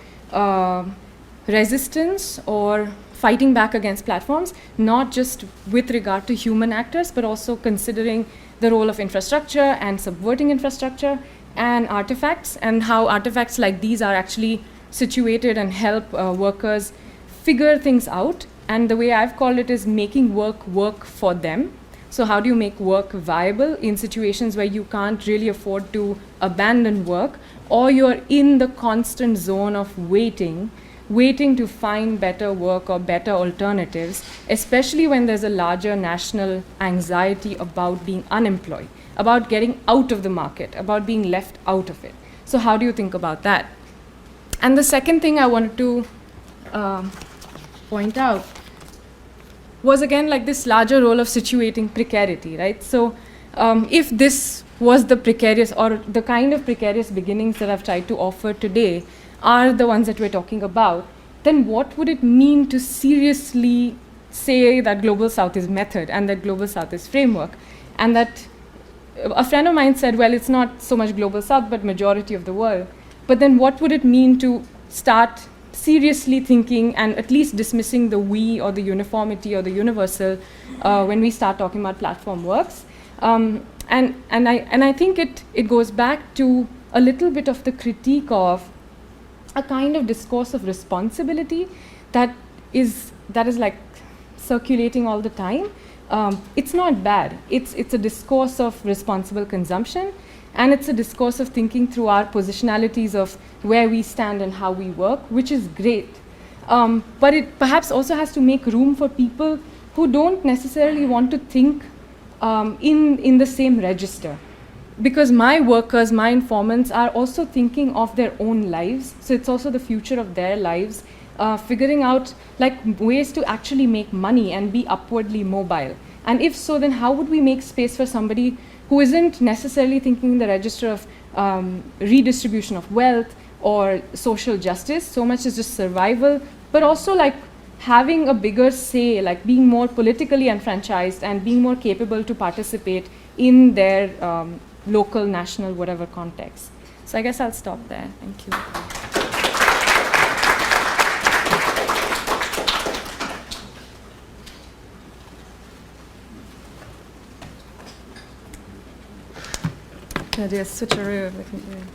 resistance or fighting back against platforms, not just with regard to human actors, but also considering the role of infrastructure and subverting infrastructure and artifacts, and how artifacts like these are actually situated and help workers figure things out. And the way I've called it is making work for them. So how do you make work viable in situations where you can't really afford to abandon work, or you're in the constant zone of waiting to find better work or better alternatives, especially when there's a larger national anxiety about being unemployed, about getting out of the market, about being left out of it. So how do you think about that? And the second thing I wanted to point out was again like this larger role of situating precarity, right? So if this was the precarious or the kind of precarious beginnings that I've tried to offer today are the ones that we're talking about, then what would it mean to seriously say that Global South is method and that Global South is framework? And that a friend of mine said, well, it's not so much Global South, but majority of the world. But then what would it mean to start seriously thinking and at least dismissing the we or the uniformity or the universal when we start talking about platform works? And I think it goes back to a little bit of the critique of a kind of discourse of responsibility that is like circulating all the time. It's not bad. It's a discourse of responsible consumption, and it's a discourse of thinking through our positionalities of where we stand and how we work, which is great. But it perhaps also has to make room for people who don't necessarily want to think in the same register. Because my workers, my informants are also thinking of their own lives, so it's also the future of their lives, figuring out like ways to actually make money and be upwardly mobile. And if so, then how would we make space for somebody who isn't necessarily thinking in the register of redistribution of wealth or social justice, so much as just survival, but also like having a bigger say, like being more politically enfranchised and being more capable to participate in their local, national, whatever context. So I guess I'll stop there. Thank you. Gonna do a switcheroo of the computer.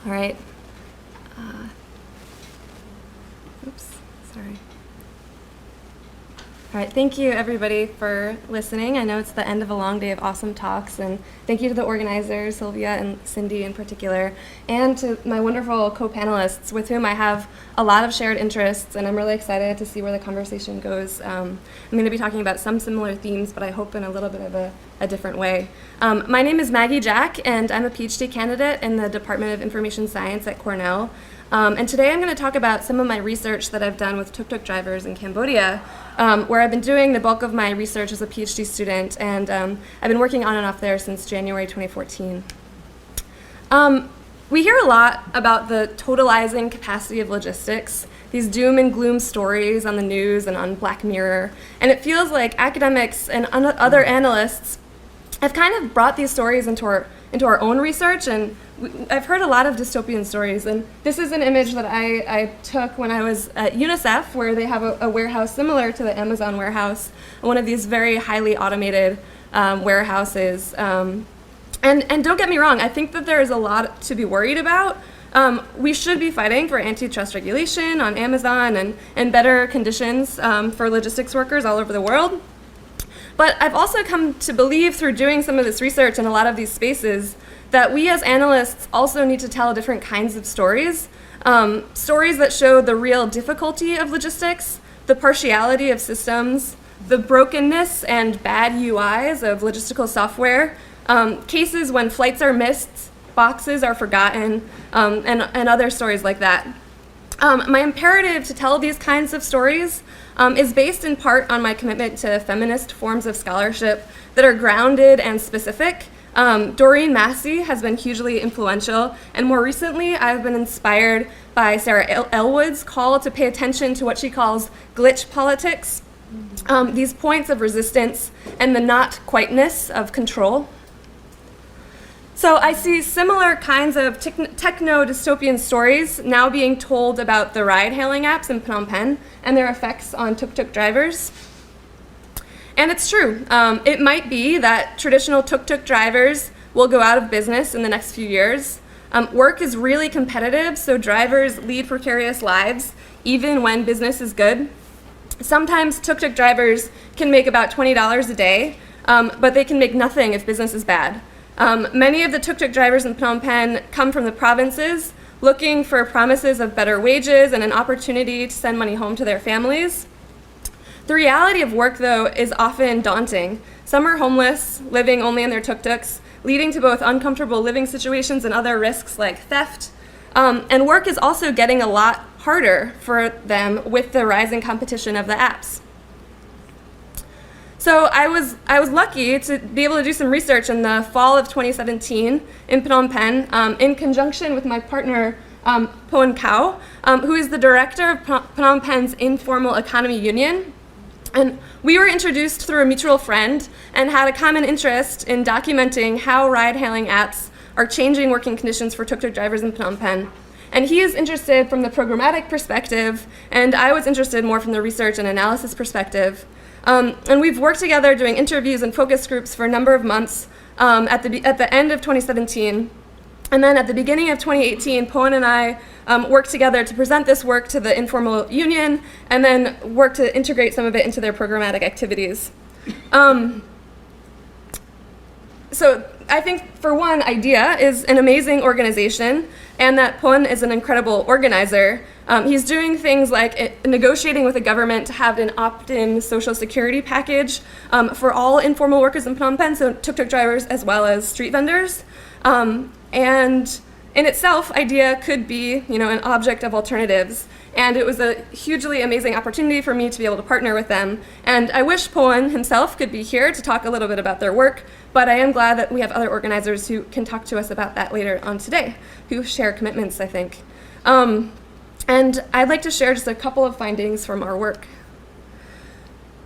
All right. Oops, sorry. All right, thank you everybody for listening. I know it's the end of a long day of awesome talks, and thank you to the organizers, Silvia and Cindy in particular, and to my wonderful co-panelists with whom I have a lot of shared interests, and I'm really excited to see where the conversation goes. I'm going to be talking about some similar themes, but I hope in a little bit of a different way. My name is Maggie Jack, and I'm a PhD candidate in the Department of Information Science at Cornell. And today I'm going to talk about some of my research that I've done with tuk-tuk drivers in Cambodia, where I've been doing the bulk of my research as a PhD student, and I've been working on and off there since January 2014. We hear a lot about the totalizing capacity of logistics, these doom and gloom stories on the news and on Black Mirror, and it feels like academics and other analysts have kind of brought these stories into our own research, and I've heard a lot of dystopian stories, and this is an image that I took when I was at UNICEF, where they have a warehouse similar to the Amazon warehouse, one of these very highly automated warehouses. And don't get me wrong, I think that there is a lot to be worried about. We should be fighting for antitrust regulation on Amazon and better conditions for logistics workers all over the world. But I've also come to believe through doing some of this research in a lot of these spaces that we as analysts also need to tell different kinds of stories. Stories that show the real difficulty of logistics, the partiality of systems, the brokenness and bad UIs of logistical software, cases when flights are missed, boxes are forgotten, and other stories like that. My imperative to tell these kinds of stories is based in part on my commitment to feminist forms of scholarship that are grounded and specific. Doreen Massey has been hugely influential, and more recently I've been inspired by Sarah Elwood's call to pay attention to what she calls glitch politics, these points of resistance and the not quiteness of control. So I see similar kinds of techno-dystopian stories now being told about the ride-hailing apps in Phnom Penh and their effects on tuk-tuk drivers. And it's true. It might be that traditional tuk-tuk drivers will go out of business in the next few years. Work is really competitive, so drivers lead precarious lives, even when business is good. Sometimes tuk-tuk drivers can make about $20 a day, but they can make nothing if business is bad. Many of the tuk-tuk drivers in Phnom Penh come from the provinces, looking for promises of better wages and an opportunity to send money home to their families. The reality of work, though, is often daunting. Some are homeless, living only in their tuk-tuks, leading to both uncomfortable living situations and other risks like theft. And work is also getting a lot harder for them with the rising competition of the apps. So I was lucky to be able to do some research in the fall of 2017 in Phnom Penh in conjunction with my partner, Poen Kao, who is the director of Phnom Penh's Informal Economy Union. And we were introduced through a mutual friend and had a common interest in documenting how ride-hailing apps are changing working conditions for tuk-tuk drivers in Phnom Penh. And he is interested from the programmatic perspective, and I was interested more from the research and analysis perspective. And we've worked together doing interviews and focus groups for a number of months at the end of 2017. And then at the beginning of 2018, Poen and I worked together to present this work to the informal union and then work to integrate some of it into their programmatic activities. So I think, for one, IDEA is an amazing organization and that Poen is an incredible organizer. He's doing things like negotiating with the government to have an opt-in social security package for all informal workers in Phnom Penh, so tuk-tuk drivers as well as street vendors. And in itself, IDEA could be, an object of alternatives. And it was a hugely amazing opportunity for me to be able to partner with them. And I wish Poen himself could be here to talk a little bit about their work, but I am glad that we have other organizers who can talk to us about that later on today, who share commitments, I think. And I'd like to share just a couple of findings from our work.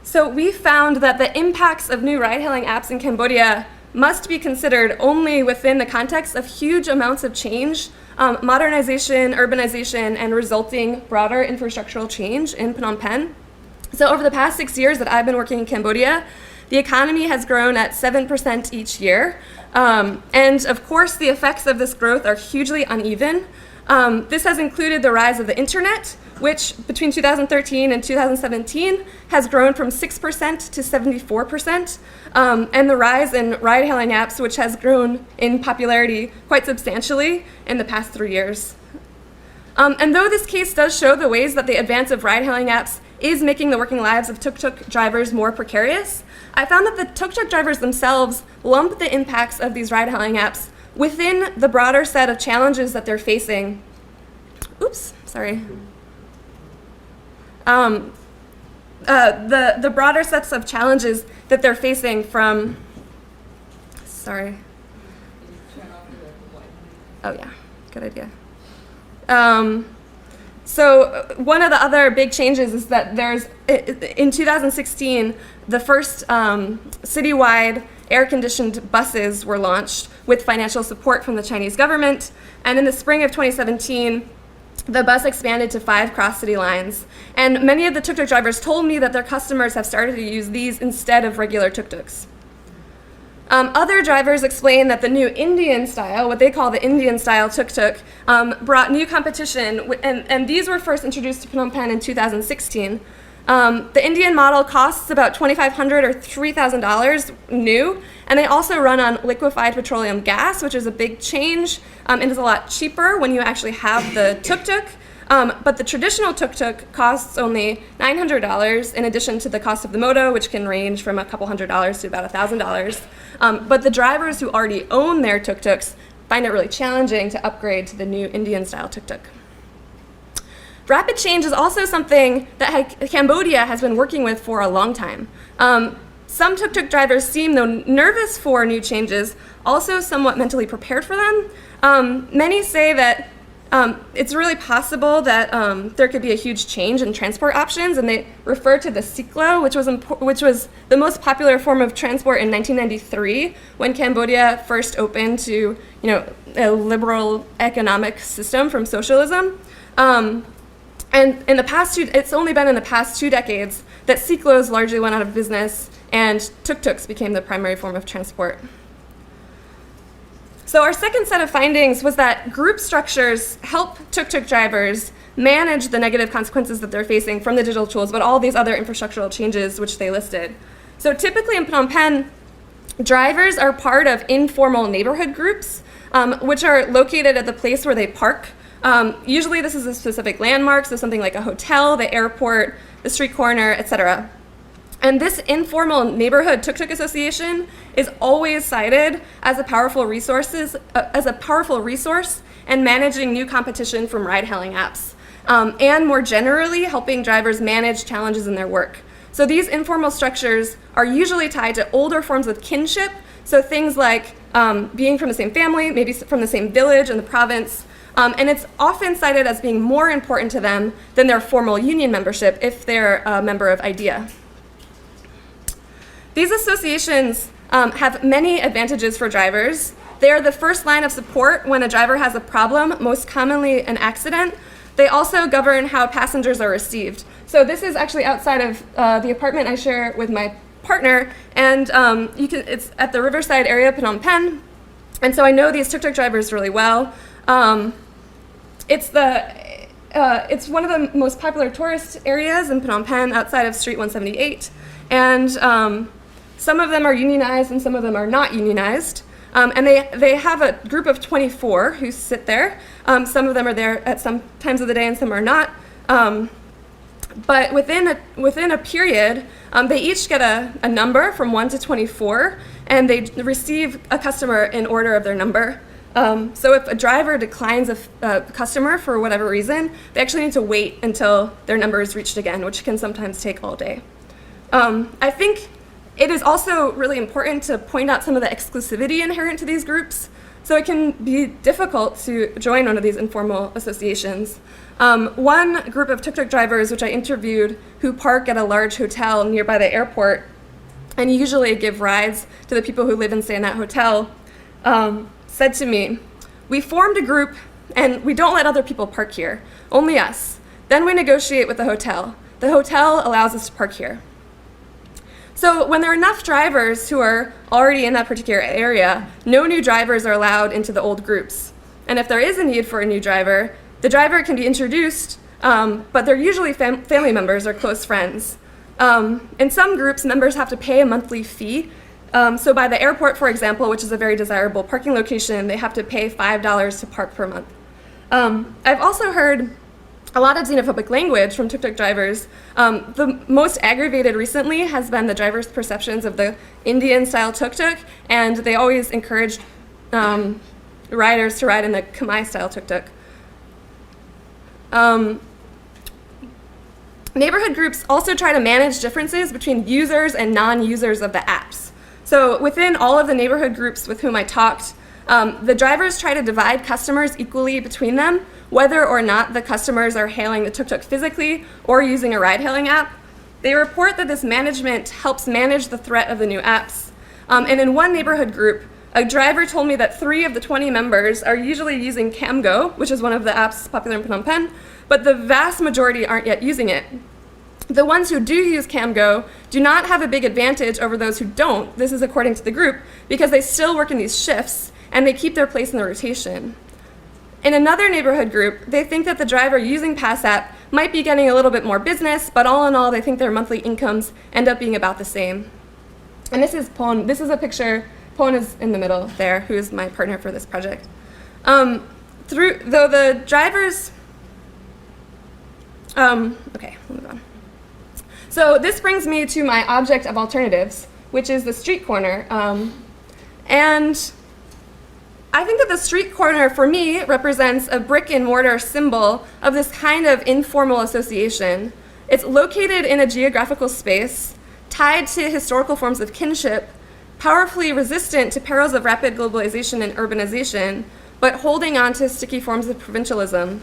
So we found that the impacts of new ride-hailing apps in Cambodia must be considered only within the context of huge amounts of change, modernization, urbanization, and resulting broader infrastructural change in Phnom Penh. So over the past 6 years that I've been working in Cambodia, the economy has grown at 7% each year. And of course, the effects of this growth are hugely uneven. This has included the rise of the internet, which between 2013 and 2017 has grown from 6% to 74%, and the rise in ride-hailing apps, which has grown in popularity quite substantially in the past 3 years. And though this case does show the ways that the advance of ride-hailing apps is making the working lives of tuk-tuk drivers more precarious, I found that the tuk-tuk drivers themselves lump the impacts of these ride-hailing apps within the broader set of challenges that they're facing. Oops, sorry. The broader sets of challenges that they're facing from, sorry. Oh yeah, good idea. So one of the other big changes is that in 2016, the first citywide air-conditioned buses were launched with financial support from the Chinese government. And in the spring of 2017, the bus expanded to 5 cross-city lines. And many of the tuk-tuk drivers told me that their customers have started to use these instead of regular tuk-tuks. Other drivers explain that the new Indian style, what they call the Indian style tuk-tuk, brought new competition, and these were first introduced to Phnom Penh in 2016. The Indian model costs about $2,500 or $3,000 new, and they also run on liquefied petroleum gas, which is a big change, and is a lot cheaper when you actually have the tuk-tuk. But the traditional tuk-tuk costs only $900 in addition to the cost of the moto, which can range from a couple $100s to about $1,000. But the drivers who already own their tuk-tuks find it really challenging to upgrade to the new Indian-style tuk-tuk. Rapid change is also something that Cambodia has been working with for a long time. Some tuk-tuk drivers seem, though nervous for new changes, also somewhat mentally prepared for them. Many say that it's really possible that there could be a huge change in transport options, and they refer to the Siklo, which was the most popular form of transport in 1993 when Cambodia first opened to a liberal economic system from socialism. And in the past it's only been in the past 2 decades that Siklos largely went out of business and tuk-tuks became the primary form of transport. So our second set of findings was that group structures help tuk-tuk drivers manage the negative consequences that they're facing from the digital tools, but all these other infrastructural changes which they listed. So typically in Phnom Penh, drivers are part of informal neighborhood groups, which are located at the place where they park. Usually this is a specific landmark, so something like a hotel, the airport, the street corner, etc. And this informal neighborhood tuk-tuk association is always cited as a powerful resource and managing new competition from ride-hailing apps, and more generally, helping drivers manage challenges in their work. So these informal structures are usually tied to older forms of kinship, so things like being from the same family, maybe from the same village in the province, and it's often cited as being more important to them than their formal union membership if they're a member of IDEA. These associations have many advantages for drivers. They are the first line of support when a driver has a problem, most commonly an accident. They also govern how passengers are received. So this is actually outside of the apartment I share with my partner, and it's at the Riverside area, Phnom Penh, and so I know these tuk-tuk drivers really well. It's one of the most popular tourist areas in Phnom Penh outside of Street 178, and some of them are unionized and some of them are not unionized. And they have a group of 24 who sit there. Some of them are there at some times of the day and some are not. But within a period, they each get a number from 1 to 24, and they receive a customer in order of their number. So if a driver declines a customer for whatever reason, they actually need to wait until their number is reached again, which can sometimes take all day. I think it is also really important to point out some of the exclusivity inherent to these groups. So it can be difficult to join one of these informal associations. One group of tuk-tuk drivers, which I interviewed, who park at a large hotel nearby the airport and usually give rides to the people who live and stay in that hotel, said to me, "We formed a group and we don't let other people park here, only us. Then we negotiate with the hotel. The hotel allows us to park here." So when there are enough drivers who are already in that particular area, no new drivers are allowed into the old groups. And if there is a need for a new driver, the driver can be introduced, but they're usually family members or close friends. In some groups, members have to pay a monthly fee. So by the airport, for example, which is a very desirable parking location, they have to pay $5 to park per month. I've also heard a lot of xenophobic language from tuk-tuk drivers. The most aggravated recently has been the drivers' perceptions of the Indian-style tuk-tuk, and they always encouraged riders to ride in the Khmer-style tuk-tuk. Neighborhood groups also try to manage differences between users and non-users of the apps. So within all of the neighborhood groups with whom I talked, the drivers try to divide customers equally between them, whether or not the customers are hailing the tuk-tuk physically or using a ride-hailing app. They report that this management helps manage the threat of the new apps. And in one neighborhood group, a driver told me that 3 of the 20 members are usually using CamGo, which is one of the apps popular in Phnom Penh, but the vast majority aren't yet using it. The ones who do use CamGo do not have a big advantage over those who don't, this is according to the group, because they still work in these shifts and they keep their place in the rotation. In another neighborhood group, they think that the driver using Pass App might be getting a little bit more business, but all in all, they think their monthly incomes end up being about the same. And this is Pon. This is a picture. Pon is in the middle there, who is my partner for this project. Though the drivers, okay, we'll move on. So this brings me to my object of alternatives, which is the street corner. And I think that the street corner, for me, represents a brick and mortar symbol of this kind of informal association. It's located in a geographical space, tied to historical forms of kinship, powerfully resistant to perils of rapid globalization and urbanization, but holding on to sticky forms of provincialism.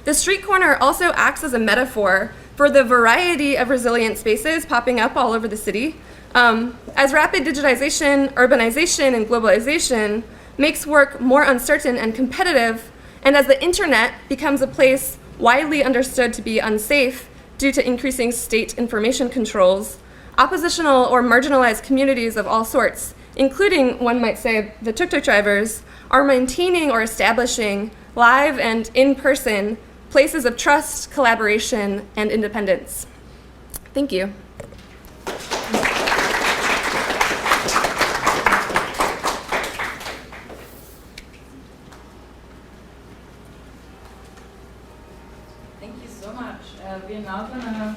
The street corner also acts as a metaphor for the variety of resilient spaces popping up all over the city. As rapid digitization, urbanization, and globalization makes work more uncertain and competitive, and as the internet becomes a place widely understood to be unsafe due to increasing state information controls, oppositional or marginalized communities of all sorts, including, one might say, the tuk-tuk drivers, are maintaining or establishing live and in-person places of trust, collaboration, and independence. Thank you. Thank you so much. We're now going to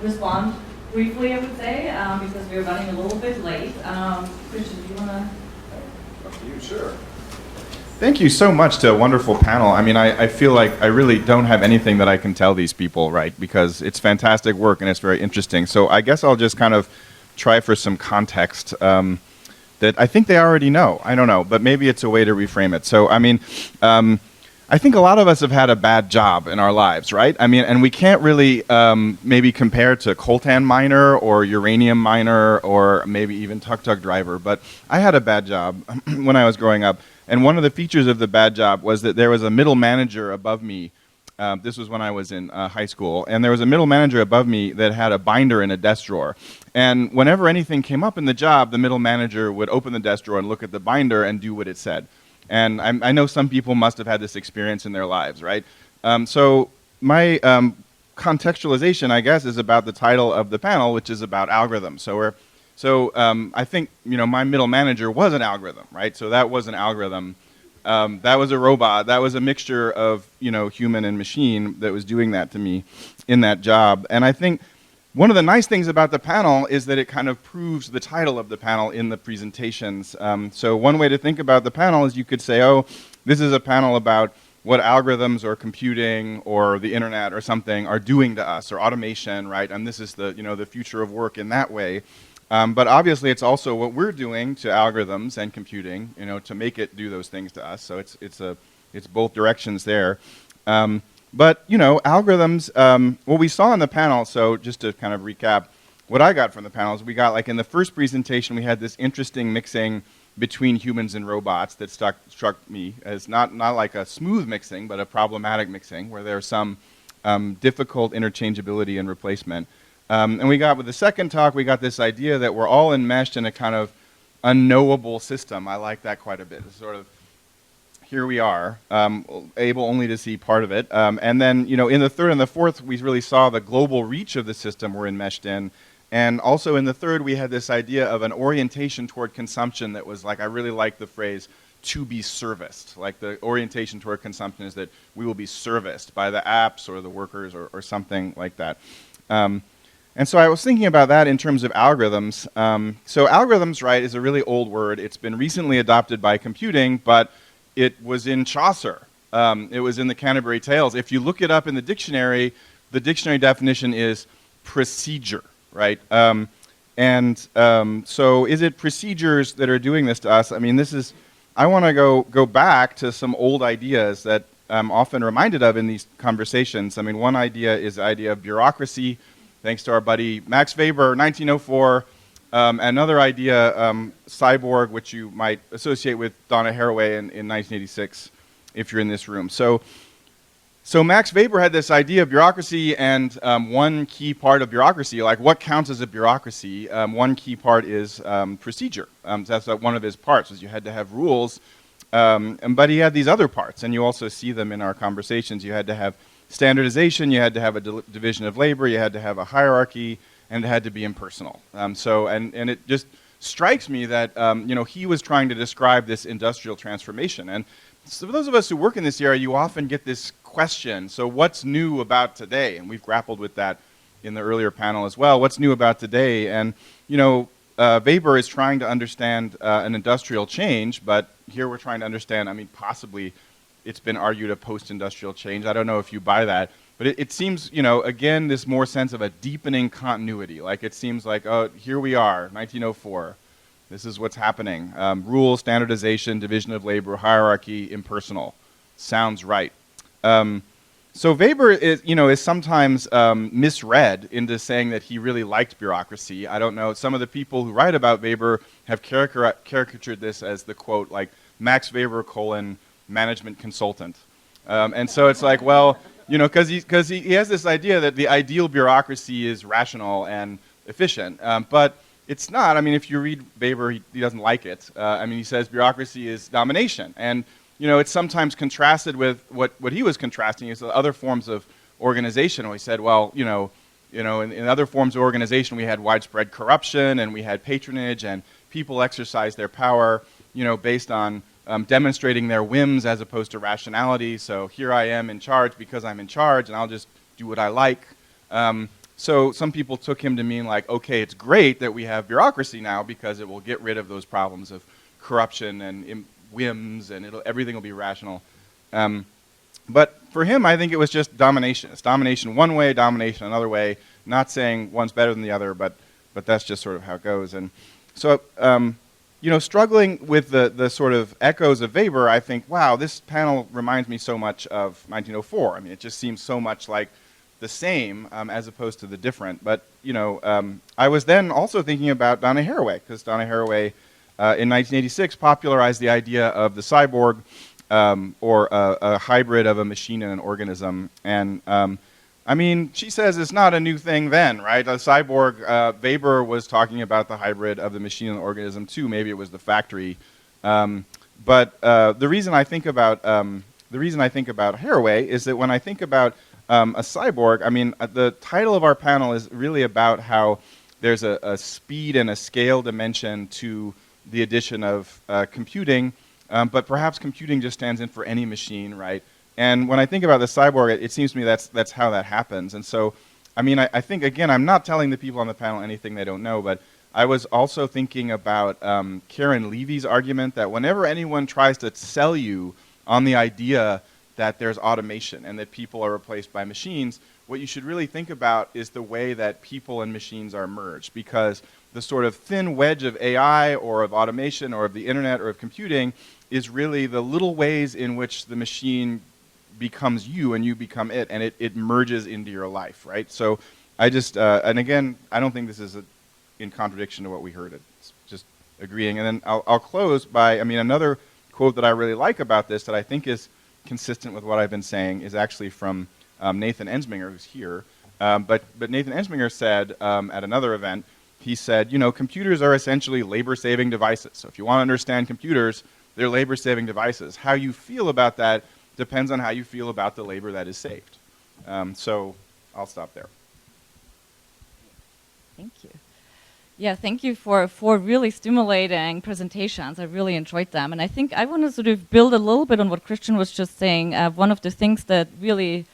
respond briefly, I would say, because we're running a little bit late. Christian, do you want to? Up to you, sure. Thank you so much to a wonderful panel. I mean, I feel like I really don't have anything that I can tell these people, right? Because it's fantastic work and it's very interesting. So I guess I'll just kind of try for some context that I think they already know. I don't know, but maybe it's a way to reframe it. So, I mean, I think a lot of us have had a bad job in our lives, right? I mean, and we can't really maybe compare to coltan miner or uranium miner or maybe even tuk-tuk driver, but I had a bad job when I was growing up. And one of the features of the bad job was that there was a middle manager above me. This was when I was in high school. And there was a middle manager above me that had a binder in a desk drawer. And whenever anything came up in the job, the middle manager would open the desk drawer and look at the binder and do what it said. And I know some people must have had this experience in their lives, right? So my contextualization, I guess, is about the title of the panel, which is about algorithms. So I think, you know, my middle manager was an algorithm, right? So that was an algorithm. That was a robot. That was a mixture of, you know, human and machine that was doing that to me in that job. And I think one of the nice things about the panel is that it kind of proves the title of the panel in the presentations. So one way to think about the panel is you could say, oh, this is a panel about what algorithms or computing or the internet or something are doing to us, or automation, right? And this is the, you know, the future of work in that way. But obviously, it's also what we're doing to algorithms and computing, you know, to make it do those things to us. So it's both directions there. But you know, algorithms. What we saw in the panel. So just to kind of recap, what I got from the panel is we got, like, in the first presentation, we had this interesting mixing between humans and robots that struck me as not like a smooth mixing, but a problematic mixing, where there's some difficult interchangeability and replacement. And we got, with the second talk, we got this idea that we're all enmeshed in a kind of unknowable system. I like that quite a bit. It's sort of, here we are, able only to see part of it. And then, you know, in the third and the fourth, we really saw the global reach of the system we're enmeshed in. And also in the third, we had this idea of an orientation toward consumption that was like, I really like the phrase, to be serviced. Like, the orientation toward consumption is that we will be serviced by the apps or the workers or something like that. And so I was thinking about that in terms of algorithms. So algorithms, right, is a really old word. It's been recently adopted by computing, but it was in Chaucer. It was in the Canterbury Tales. If you look it up in the dictionary definition is procedure, right? So is it procedures that are doing this to us? I mean, I want to go back to some old ideas that I'm often reminded of in these conversations. I mean, one idea is the idea of bureaucracy, thanks to our buddy Max Weber, 1904. Another idea, cyborg, which you might associate with Donna Haraway in 1986, if you're in this room. So Max Weber had this idea of bureaucracy, and one key part of bureaucracy, like what counts as a bureaucracy, one key part is procedure. That's one of his parts, is you had to have rules, but he had these other parts, and you also see them in our conversations. You had to have standardization, you had to have a division of labor, you had to have a hierarchy, and it had to be impersonal. And it just strikes me that you know, he was trying to describe this industrial transformation. And so for those of us who work in this area, you often get this question, so what's new about today? And we've grappled with that in the earlier panel as well. What's new about today? And you know, Weber is trying to understand an industrial change, but here we're trying to understand, I mean, possibly it's been argued a post-industrial change. I don't know if you buy that. But it seems, you know, again, this more sense of a deepening continuity. Like, it seems like, oh, here we are, 1904. This is what's happening. Rules, standardization, division of labor, hierarchy, impersonal. Sounds right. So Weber is sometimes misread into saying that he really liked bureaucracy. I don't know. Some of the people who write about Weber have caricatured this as the quote, like, Max Weber : management consultant. And so it's like, well, you know, because he has this idea that the ideal bureaucracy is rational and efficient, but it's not. I mean, if you read Weber, he doesn't like it. I mean, he says bureaucracy is domination, and you know, it's sometimes contrasted with what he was contrasting is other forms of organization. He said, well, you know, in other forms of organization, we had widespread corruption and we had patronage, and people exercised their power, you know, based on demonstrating their whims as opposed to rationality. So here I am in charge because I'm in charge, and I'll just do what I like. So some people took him to mean like, okay, it's great that we have bureaucracy now because it will get rid of those problems of corruption and whims and everything will be rational. But for him, I think it was just domination. It's domination one way, domination another way, not saying one's better than the other, but that's just sort of how it goes. And so, you know, struggling with the sort of echoes of Weber, I think, wow, this panel reminds me so much of 1904. I mean, it just seems so much like the same as opposed to the different. But, you know, I was then also thinking about Donna Haraway, because Donna Haraway in 1986 popularized the idea of the cyborg, or a hybrid of a machine and an organism. And I mean, she says it's not a new thing then, right? A cyborg, Weber was talking about the hybrid of the machine and the organism too. Maybe it was the factory. But the reason I think about Haraway is that when I think about a cyborg, I mean, the title of our panel is really about how there's a speed and a scale dimension to the addition of computing. But perhaps computing just stands in for any machine, right? And when I think about the cyborg, it seems to me that's how that happens. And so, I mean, I think, again, I'm not telling the people on the panel anything they don't know, but I was also thinking about Karen Levy's argument that whenever anyone tries to sell you on the idea that there's automation and that people are replaced by machines, what you should really think about is the way that people and machines are merged, because the sort of thin wedge of AI or of automation or of the internet or of computing is really the little ways in which the machine becomes you and you become it, and it merges into your life, right? So I just, and again, I don't think this is in contradiction to what we heard. It's just agreeing. And then I'll close by, I mean, another quote that I really like about this that I think is consistent with what I've been saying is actually from Nathan Ensminger, who's here. But Nathan Ensminger said at another event, he said, you know, computers are essentially labor-saving devices. So if you want to understand computers, they're labor-saving devices. How you feel about that depends on how you feel about the labor that is saved. So I'll stop there. Thank you. Yeah, thank you for really stimulating presentations. I really enjoyed them. And I think I want to sort of build a little bit on what Christian was just saying. One of the things that really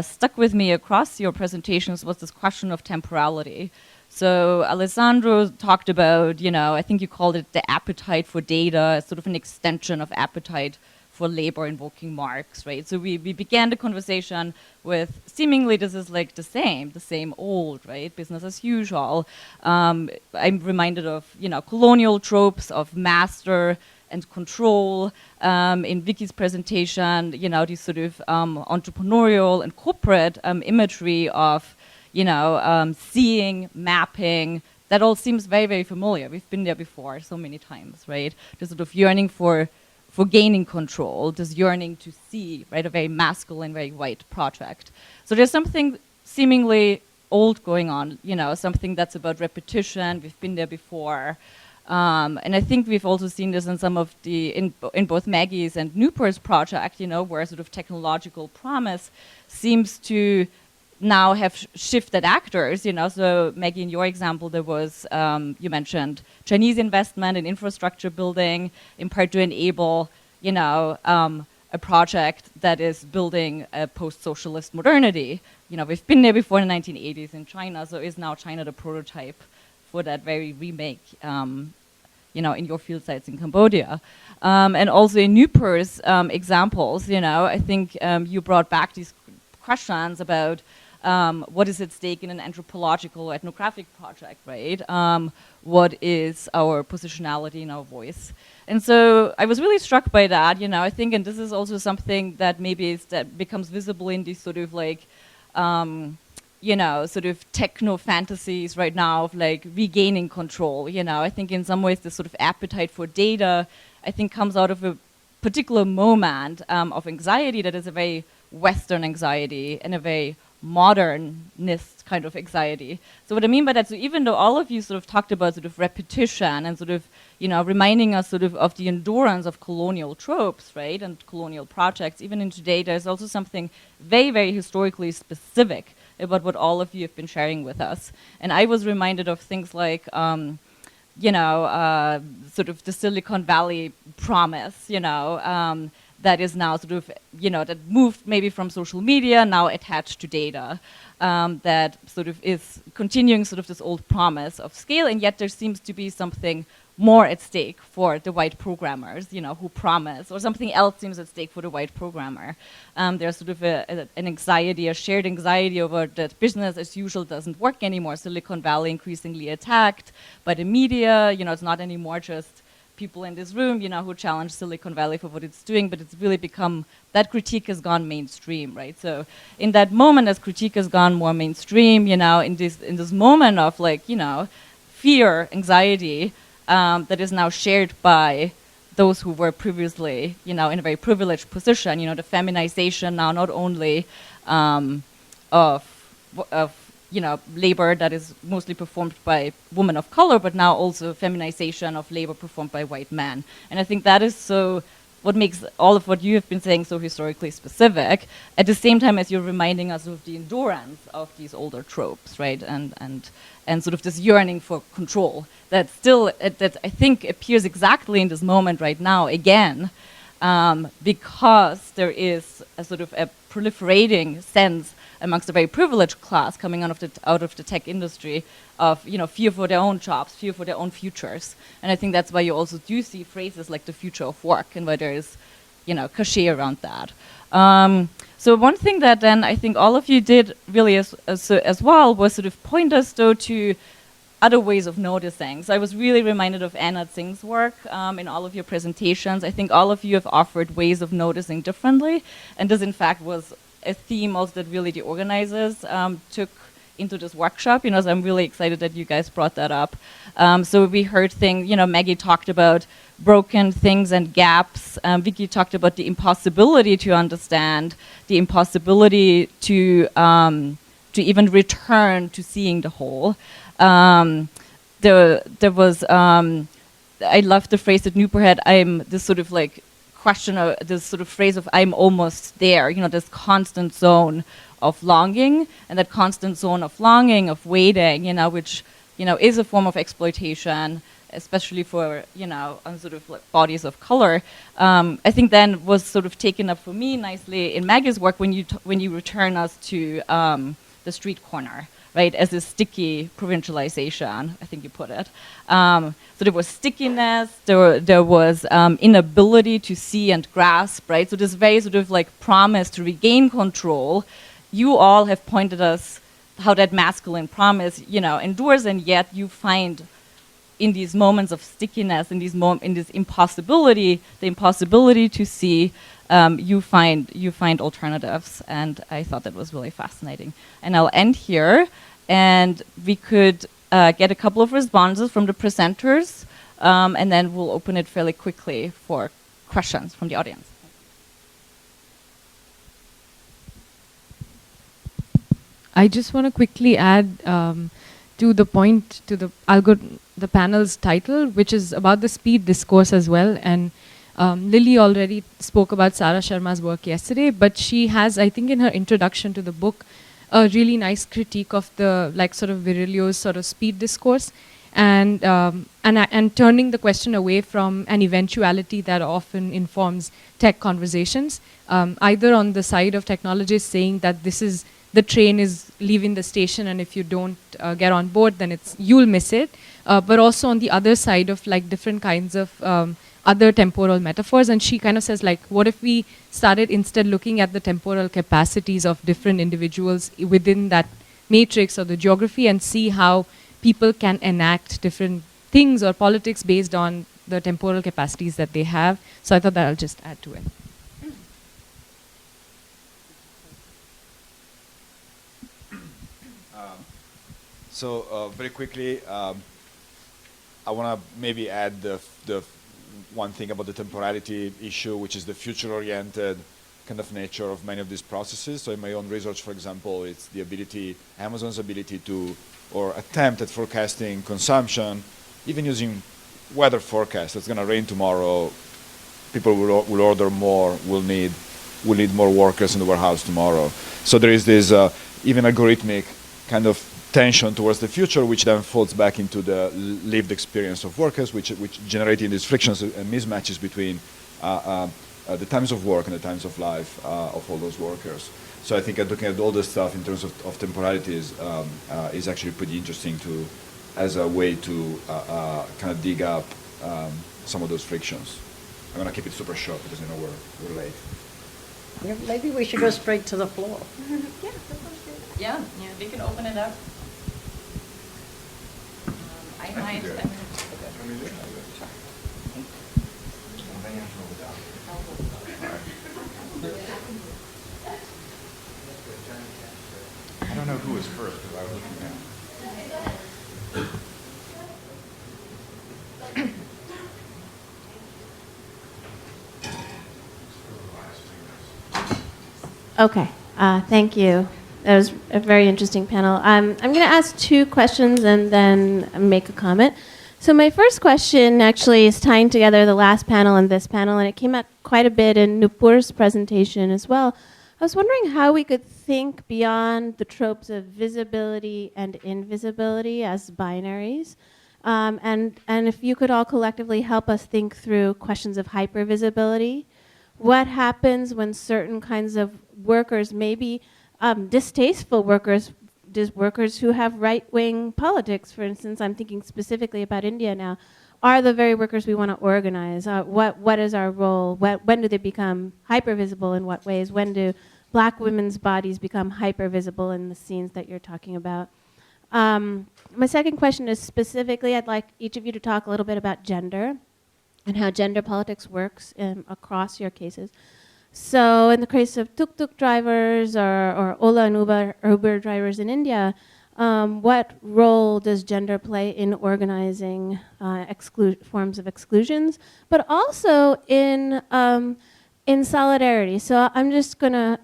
stuck with me across your presentations was this question of temporality. So Alessandro talked about, you know, I think you called it the appetite for data, sort of an extension of appetite for labor invoking Marx, right? So we began the conversation with seemingly this is like the same old, right? Business as usual. I'm reminded of, you know, colonial tropes of master and control. In Vicky's presentation, you know, these sort of entrepreneurial and corporate imagery of, you know, seeing, mapping, that all seems very, very familiar. We've been there before so many times, right? The sort of yearning for gaining control, this yearning to see, right, a very masculine, very white project. So there's something seemingly old going on, you know, something that's about repetition. We've been there before. And I think we've also seen this in some of the, in both Maggie's and Noopur's project, you know, where sort of technological promise seems to now have shifted actors, you know. So Maggie, in your example, there was, you mentioned Chinese investment in infrastructure building, in part to enable, you know, a project that is building a post-socialist modernity. You know, we've been there before in the 1980s in China, so is now China the prototype for that very remake, you know, in your field sites in Cambodia. And also in Noopur's examples, you know, I think you brought back these questions about what is at stake in an anthropological or ethnographic project, right? What is our positionality in our voice? And so I was really struck by that, you know, I think, and this is also something that maybe that becomes visible in these sort of like, you know, sort of techno fantasies right now of like regaining control, you know. I think in some ways this sort of appetite for data, I think comes out of a particular moment of anxiety that is a very Western anxiety and a very modernist kind of anxiety. So what I mean by that, so even though all of you sort of talked about sort of repetition and sort of, you know, reminding us sort of the endurance of colonial tropes, right, and colonial projects, even in today, there's also something very, very historically specific about what all of you have been sharing with us. And I was reminded of things like, you know, sort of the Silicon Valley promise, you know, that is now sort of, you know, that moved maybe from social media, now attached to data, that sort of is continuing sort of this old promise of scale, and yet there seems to be something more at stake for the white programmers, who promise, or something else seems at stake for the white programmer. There's sort of an anxiety, a shared anxiety over that business as usual doesn't work anymore. Silicon Valley increasingly attacked by the media. It's not anymore just people in this room, who challenge Silicon Valley for what it's doing, but it's really become, that critique has gone mainstream, right? So in that moment, as critique has gone more mainstream, in this moment of fear, anxiety, that is now shared by those who were previously, in a very privileged position. The feminization now not only of labor that is mostly performed by women of color, but now also feminization of labor performed by white men. And I think that is what makes all of what you have been saying so historically specific, at the same time as you're reminding us of the endurance of these older tropes, right? And sort of this yearning for control that still, that I think appears exactly in this moment right now again, because there is a sort of a proliferating sense amongst a very privileged class coming out of the tech industry of fear for their own jobs, fear for their own futures. And I think that's why you also do see phrases like the future of work, and why there is cachet around that. So one thing that then I think all of you did really as well was sort of point us though to other ways of noticing. So I was really reminded of Anna Tsing's work in all of your presentations. I think all of you have offered ways of noticing differently, and this in fact was a theme also that really the organizers took into this workshop. So I'm really excited that you guys brought that up. So we heard things, Maggie talked about broken things and gaps. Vicky talked about the impossibility to understand, the impossibility to even return to seeing the whole. There was, I love the phrase that Noopur had, I'm this sort of question, this sort of phrase of I'm almost there, this constant zone of longing, and that constant zone of longing, of waiting, which, is a form of exploitation, especially for, on sort of bodies of color. I think then was sort of taken up for me nicely in Maggie's work when you return us to the street corner, right, as a sticky provincialization, I think you put it. So there was stickiness, there was inability to see and grasp, right? So this very sort of promise to regain control. You all have pointed us how that masculine promise, endures, and yet you find in these moments of stickiness, in this impossibility, the impossibility to see, you find alternatives, and I thought that was really fascinating. And I'll end here, and we could get a couple of responses from the presenters, and then we'll open it fairly quickly for questions from the audience. I just want to quickly add to the point, to the panel's title, which is about the speed discourse as well. And Lily already spoke about Sarah Sharma's work yesterday, but she has, I think in her introduction to the book, a really nice critique of the sort of Virilio's sort of speed discourse, and turning the question away from an eventuality that often informs tech conversations, either on the side of technologists saying that the train is leaving the station, and if you don't get on board, then you'll miss it. But also on the other side of different kinds of other temporal metaphors. And she kind of says what if we started instead looking at the temporal capacities of different individuals within that matrix or the geography, and see how people can enact different things or politics based on the temporal capacities that they have. So I thought that I'll just add to it. So very quickly, I want to maybe add the one thing about the temporality issue, which is the future-oriented kind of nature of many of these processes. So in my own research, for example, it's the ability, Amazon's ability to, or attempt at forecasting consumption, even using weather forecast. It's going to rain tomorrow. People will order more. We'll need more workers in the warehouse tomorrow. So there is this even algorithmic kind of tension towards the future, which then folds back into the lived experience of workers, which generating these frictions and mismatches between the times of work and the times of life of all those workers. So I think looking at all this stuff in terms of temporalities is actually pretty interesting as a way to kind of dig up some of those frictions. I'm going to keep it super short because we're late. Yeah, maybe we should go straight to the floor. Yeah, we can open it up. I might. I don't know who was first because I was looking down. Okay, thank you. That was a very interesting panel. I'm going to ask two questions and then make a comment. So my first question actually is tying together the last panel and this panel, and it came out quite a bit in Noopur's presentation as well. I was wondering how we could think beyond the tropes of visibility and invisibility as binaries, and if you could all collectively help us think through questions of hypervisibility. What happens when certain kinds of workers, maybe distasteful workers, workers who have right-wing politics, for instance, I'm thinking specifically about India now, are the very workers we want to organize? What is our role? When do they become hypervisible? In what ways? When do black women's bodies become hypervisible in the scenes that you're talking about? My second question is specifically, I'd like each of you to talk a little bit about gender and how gender politics works across your cases. So in the case of tuk-tuk drivers or Ola and Uber drivers in India, what role does gender play in organizing forms of exclusions, but also in solidarity? So I'm just going to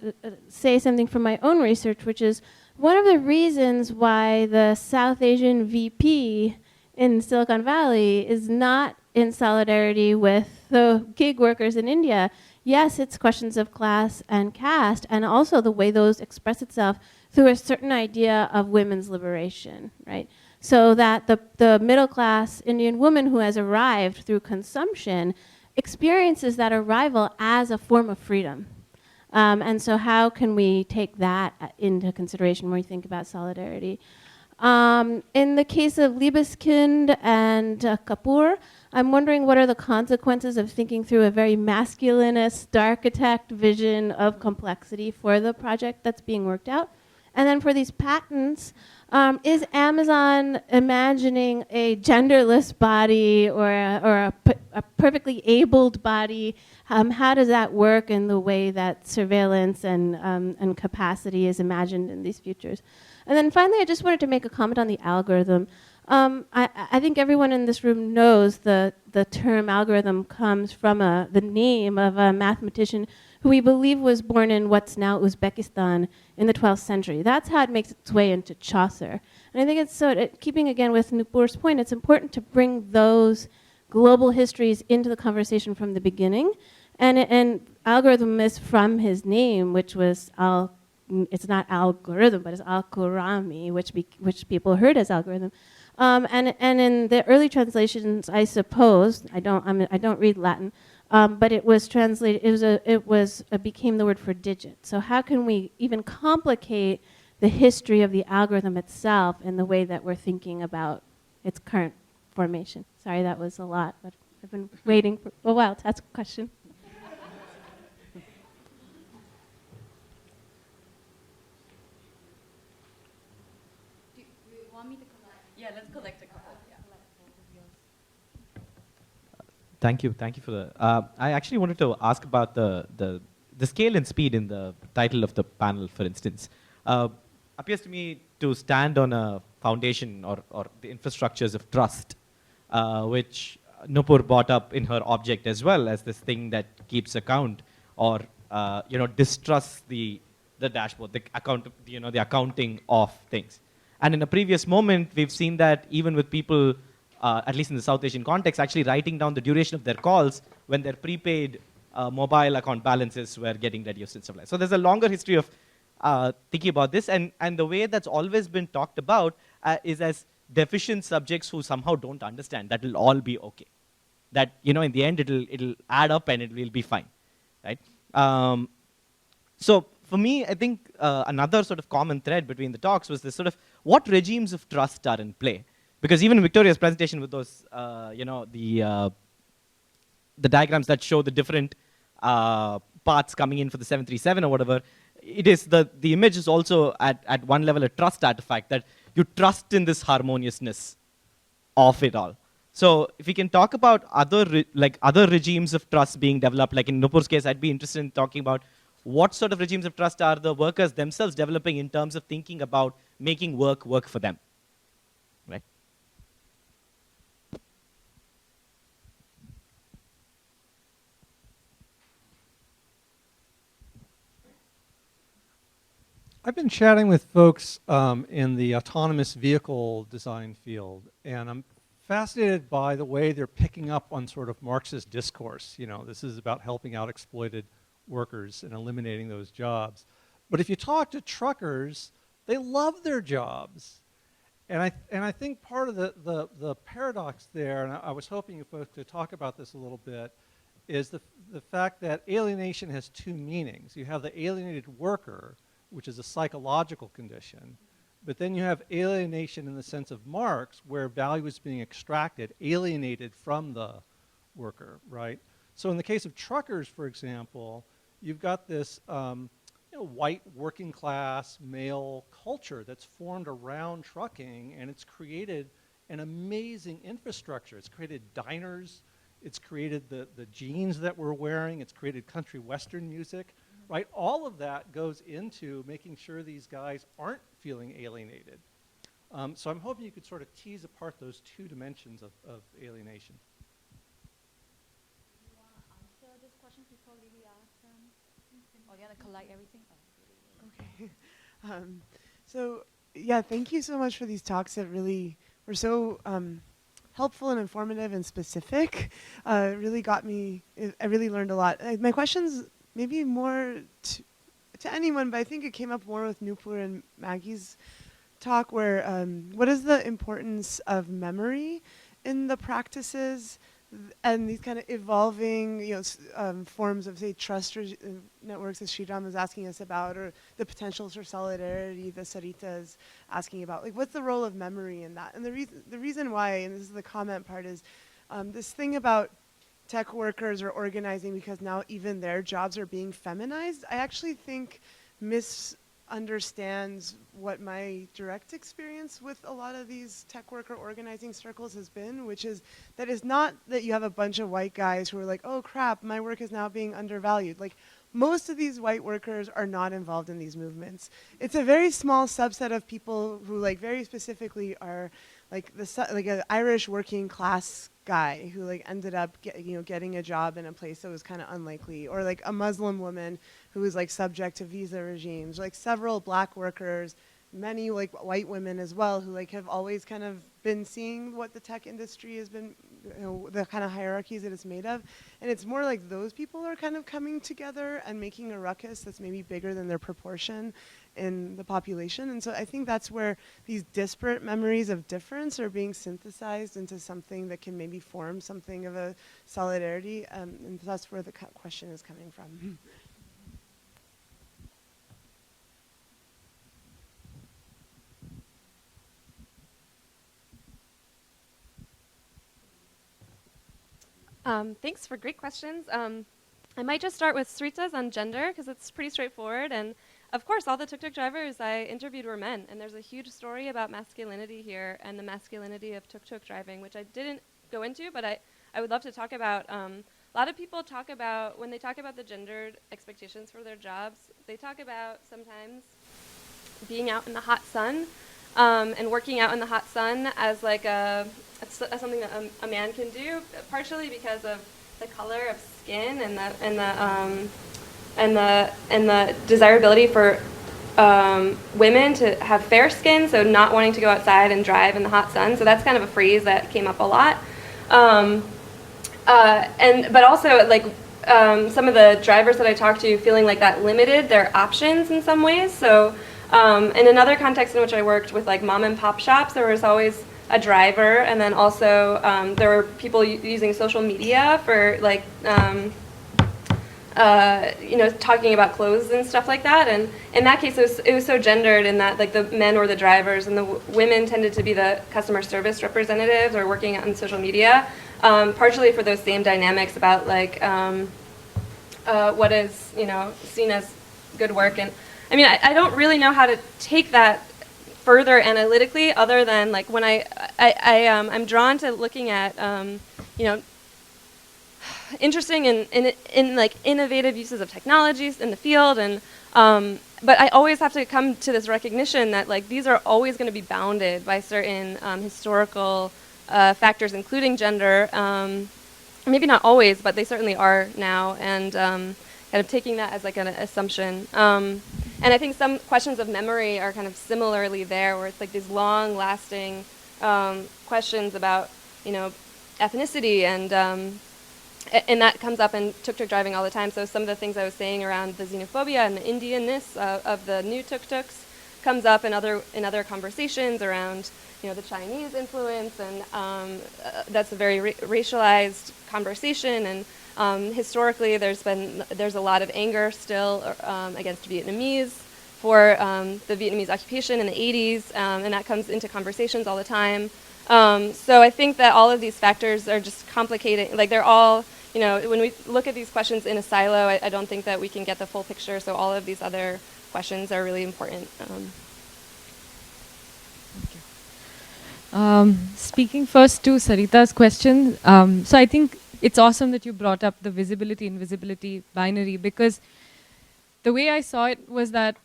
say something from my own research, which is one of the reasons why the South Asian VP in Silicon Valley is not in solidarity with the gig workers in India. Yes, it's questions of class and caste, and also the way those express itself through a certain idea of women's liberation, right? So that the middle class Indian woman who has arrived through consumption experiences that arrival as a form of freedom. And so how can we take that into consideration when we think about solidarity? In the case of Liebeskind and Kapoor, I'm wondering what are the consequences of thinking through a very masculinist, architect vision of complexity for the project that's being worked out. And then for these patents, is Amazon imagining a genderless body or a perfectly abled body? How does that work in the way that surveillance and capacity is imagined in these futures? And then finally, I just wanted to make a comment on the algorithm. I think everyone in this room knows the term algorithm comes from the name of a mathematician who we believe was born in what's now Uzbekistan in the 12th century. That's how it makes its way into Chaucer. And I think it's keeping again with Noopur's point, it's important to bring those global histories into the conversation from the beginning. And algorithm is from his name, which was it's not algorithm, but it's al-Qurami, which people heard as algorithm. And in the early translations, I suppose I don't read Latin, but it was translated. It became the word for digit. So how can we even complicate the history of the algorithm itself in the way that we're thinking about its current formation? Sorry, that was a lot, but I've been waiting for a while to ask a question. Yeah, let's collect a couple. Thank you for the. I actually wanted to ask about the scale and speed in the title of the panel, for instance. Appears to me to stand on a foundation or the infrastructures of trust, which Noopur brought up in her object as well as this thing that keeps account or distrusts the dashboard, the accounting of things. And in a previous moment, we've seen that even with people, at least in the South Asian context, actually writing down the duration of their calls when their prepaid mobile account balances were getting reduced and stuff like that. So there's a longer history of thinking about this, and the way that's always been talked about is as deficient subjects who somehow don't understand that will all be okay. That in the end it'll add up and it will be fine, right? So for me, I think another sort of common thread between the talks was this sort of what regimes of trust are in play Because even in Victoria's presentation with those, the diagrams that show the different parts coming in for the 737 or whatever, it is the image is also at one level a trust artifact, that you trust in this harmoniousness of it all. So if we can talk about other regimes of trust being developed, like in Noopur's case, I'd be interested in talking about what sort of regimes of trust are the workers themselves developing in terms of thinking about making work for them, right? I've been chatting with folks in the autonomous vehicle design field, and I'm fascinated by the way they're picking up on sort of Marxist discourse. You know, this is about helping out exploited workers and eliminating those jobs. But if you talk to truckers, they love their jobs. And I think part of the paradox there, and I was hoping you folks could talk about this a little bit, is the fact that alienation has two meanings. You have the alienated worker, which is a psychological condition, but then you have alienation in the sense of Marx, where value is being extracted, alienated from the worker, right? So in the case of truckers, for example, you've got this white working class male culture that's formed around trucking, and it's created an amazing infrastructure. It's created diners, it's created the jeans that we're wearing, it's created country western music. Right, all of that goes into making sure these guys aren't feeling alienated. So I'm hoping you could sort of tease apart those two dimensions of alienation. You want to answer this question before Lily asks or you want to collect everything? Okay. So yeah, thank you so much for these talks that really were so helpful and informative and specific. Really got me, I really learned a lot. My question's maybe more to anyone, but I think it came up more with Noopur and Maggie's talk, where what is the importance of memory in the practices and these kind of evolving, forms of, say, trust networks that Sridham is asking us about, or the potentials for solidarity that Sarita is asking about. Like, what's the role of memory in that? And the reason why, and this is the comment part, is this thing about tech workers are organizing because now even their jobs are being feminized, I actually think misunderstands what my direct experience with a lot of these tech worker organizing circles has been, which is that it's not that you have a bunch of white guys who are like, oh crap, my work is now being undervalued. Like, most of these white workers are not involved in these movements. It's a very small subset of people who, like, very specifically are like an Irish working class guy who, like, ended up getting a job in a place that was kind of unlikely, or like a Muslim woman who was, like, subject to visa regimes, like several black workers, many, like, white women as well, who, like, have always kind of been seeing what the tech industry has been, the kind of hierarchies that it's made of. And it's more like those people are kind of coming together and making a ruckus that's maybe bigger than their proportion in the population. And so I think that's where these disparate memories of difference are being synthesized into something that can maybe form something of a solidarity. And that's where the question is coming from. Thanks for great questions. I might just start with Srita's on gender, because it's pretty straightforward. And of course, all the tuk-tuk drivers I interviewed were men. And there's a huge story about masculinity here and the masculinity of tuk-tuk driving, which I didn't go into, but I would love to talk about. A lot of people talk about, when they talk about the gendered expectations for their jobs, they talk about sometimes being out in the hot sun and working out in the hot sun as like as something that a man can do, partially because of the color of skin and the desirability for women to have fair skin, so not wanting to go outside and drive in the hot sun. So that's kind of a phrase that came up a lot. But also, like, some of the drivers that I talked to feeling like that limited their options in some ways. So in another context in which I worked with, like, mom and pop shops, there was always a driver, and then also there were people using social media for, like, talking about clothes and stuff like that. And in that case, it was so gendered in that like the men were the drivers and the women tended to be the customer service representatives or working on social media, partially for those same dynamics about like what is seen as good work. And I mean, I don't really know how to take that further analytically, other than like when I'm drawn to looking at interesting in like innovative uses of technologies in the field, and but I always have to come to this recognition that like these are always going to be bounded by certain historical factors, including gender. Maybe not always, but they certainly are now, and kind of taking that as like an assumption. And I think some questions of memory are kind of similarly there, where it's like these long-lasting questions about, ethnicity, and that comes up in tuk-tuk driving all the time. So some of the things I was saying around the xenophobia and the Indianness of the new tuk-tuks comes up in other conversations around, the Chinese influence, and that's a very racialized conversation. And historically, there's a lot of anger still against Vietnamese for the Vietnamese occupation in the 80s, and that comes into conversations all the time. So I think that all of these factors are just complicating. Like they're all, when we look at these questions in a silo, I don't think that we can get the full picture. So all of these other questions are really important. Speaking first to Sarita's question, so I think it's awesome that you brought up the visibility-invisibility binary, because the way I saw it was that,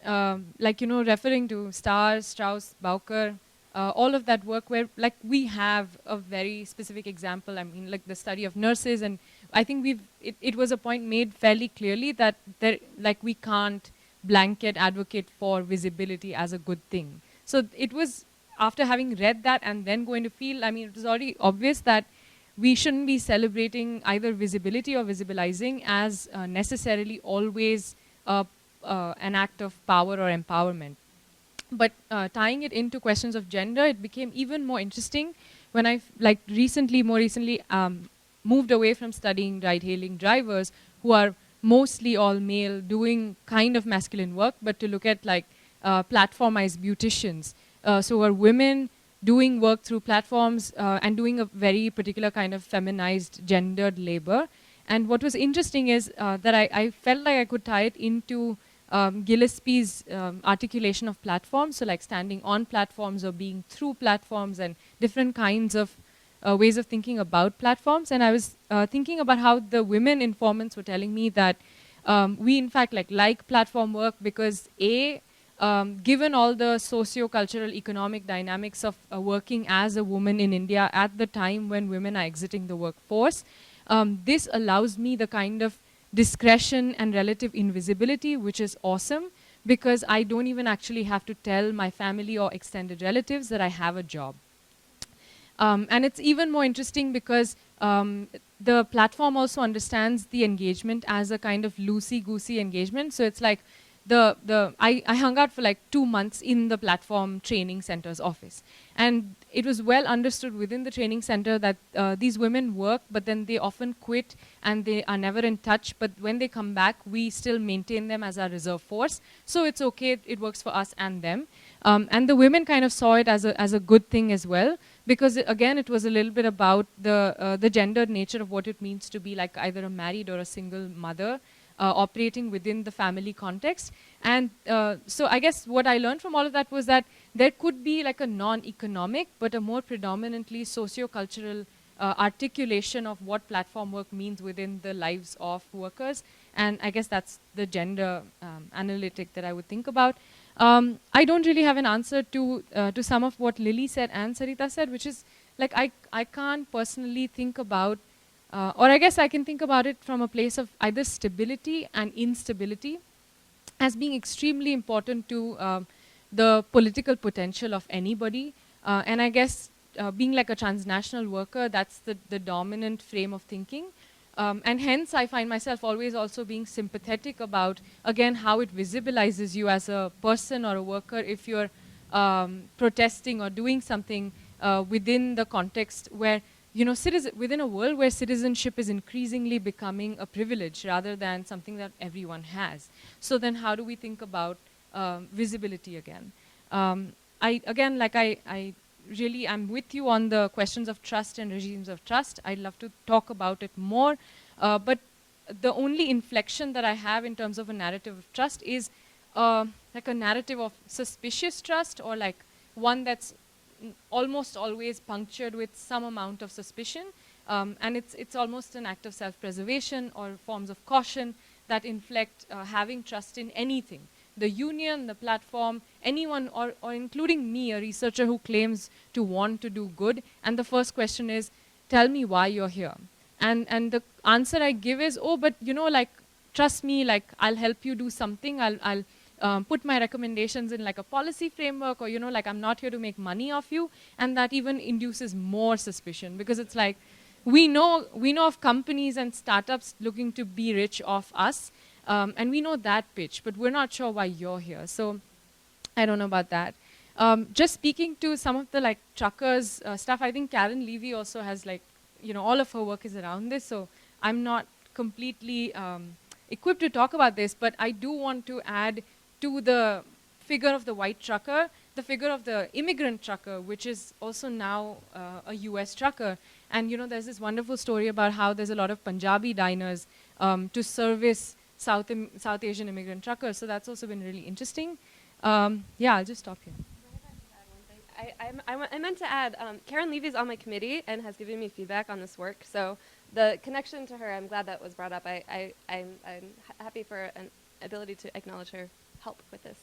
referring to Starr, Strauss, Bowker, all of that work where, like, we have a very specific example, I mean, like the study of nurses, and I think it was a point made fairly clearly that we can't blanket advocate for visibility as a good thing. So it was, after having read that and then going to feel, I mean, it was already obvious that we shouldn't be celebrating either visibility or visibilizing as necessarily always an act of power or empowerment. But tying it into questions of gender, it became even more interesting when I more recently moved away from studying ride-hailing drivers who are mostly all male doing kind of masculine work, but to look at like platformized beauticians. So are women doing work through platforms and doing a very particular kind of feminized, gendered labor. And what was interesting is that I felt like I could tie it into Gillespie's articulation of platforms, so like standing on platforms or being through platforms and different kinds of ways of thinking about platforms. And I was thinking about how the women informants were telling me that we in fact like platform work because given all the socio-cultural economic dynamics of working as a woman in India at the time when women are exiting the workforce, this allows me the kind of discretion and relative invisibility, which is awesome, because I don't even actually have to tell my family or extended relatives that I have a job. And it's even more interesting because the platform also understands the engagement as a kind of loosey-goosey engagement. So it's like I hung out for like 2 months in the platform training center's office. And it was well understood within the training center that these women work, but then they often quit and they are never in touch. But when they come back, we still maintain them as our reserve force. So it's okay, it works for us and them. And the women kind of saw it as a good thing as well, because again, it was a little bit about the gendered nature of what it means to be like either a married or a single mother. Operating within the family context. And so I guess what I learned from all of that was that there could be like a non-economic, but a more predominantly socio-cultural articulation of what platform work means within the lives of workers. And I guess that's the gender analytic that I would think about. I don't really have an answer to some of what Lily said and Sarita said, which is like I can't personally think about or I guess I can think about it from a place of either stability and instability as being extremely important to the political potential of anybody. And I guess being like a transnational worker, that's the dominant frame of thinking. And hence I find myself always also being sympathetic about, again, how it visibilizes you as a person or a worker if you're protesting or doing something within the context where within a world where citizenship is increasingly becoming a privilege rather than something that everyone has. So then how do we think about visibility again? I'm with you on the questions of trust and regimes of trust. I'd love to talk about it more, but the only inflection that I have in terms of a narrative of trust is like a narrative of suspicious trust, or like one that's almost always punctured with some amount of suspicion, and it's almost an act of self-preservation or forms of caution that inflect having trust in anything. The union, the platform, anyone, or including me, a researcher who claims to want to do good, and the first question is, tell me why you're here. And the answer I give is, oh, but like, trust me, like, I'll help you do something, I'll put my recommendations in like a policy framework, or like, I'm not here to make money off you. And that even induces more suspicion, because it's like, we know of companies and startups looking to be rich off us, and we know that pitch, but we're not sure why you're here. So I don't know about that. Just speaking to some of the like truckers stuff, I think Karen Levy also has like, all of her work is around this, so I'm not completely equipped to talk about this, but I do want to add to the figure of the white trucker, the figure of the immigrant trucker, which is also now a US trucker. And there's this wonderful story about how there's a lot of Punjabi diners to service South Asian immigrant truckers, so that's also been really interesting. Yeah, I'll just stop here. I meant to add, Karen Levy is on my committee and has given me feedback on this work. So the connection to her, I'm glad that was brought up. I'm happy for an ability to acknowledge her help with this.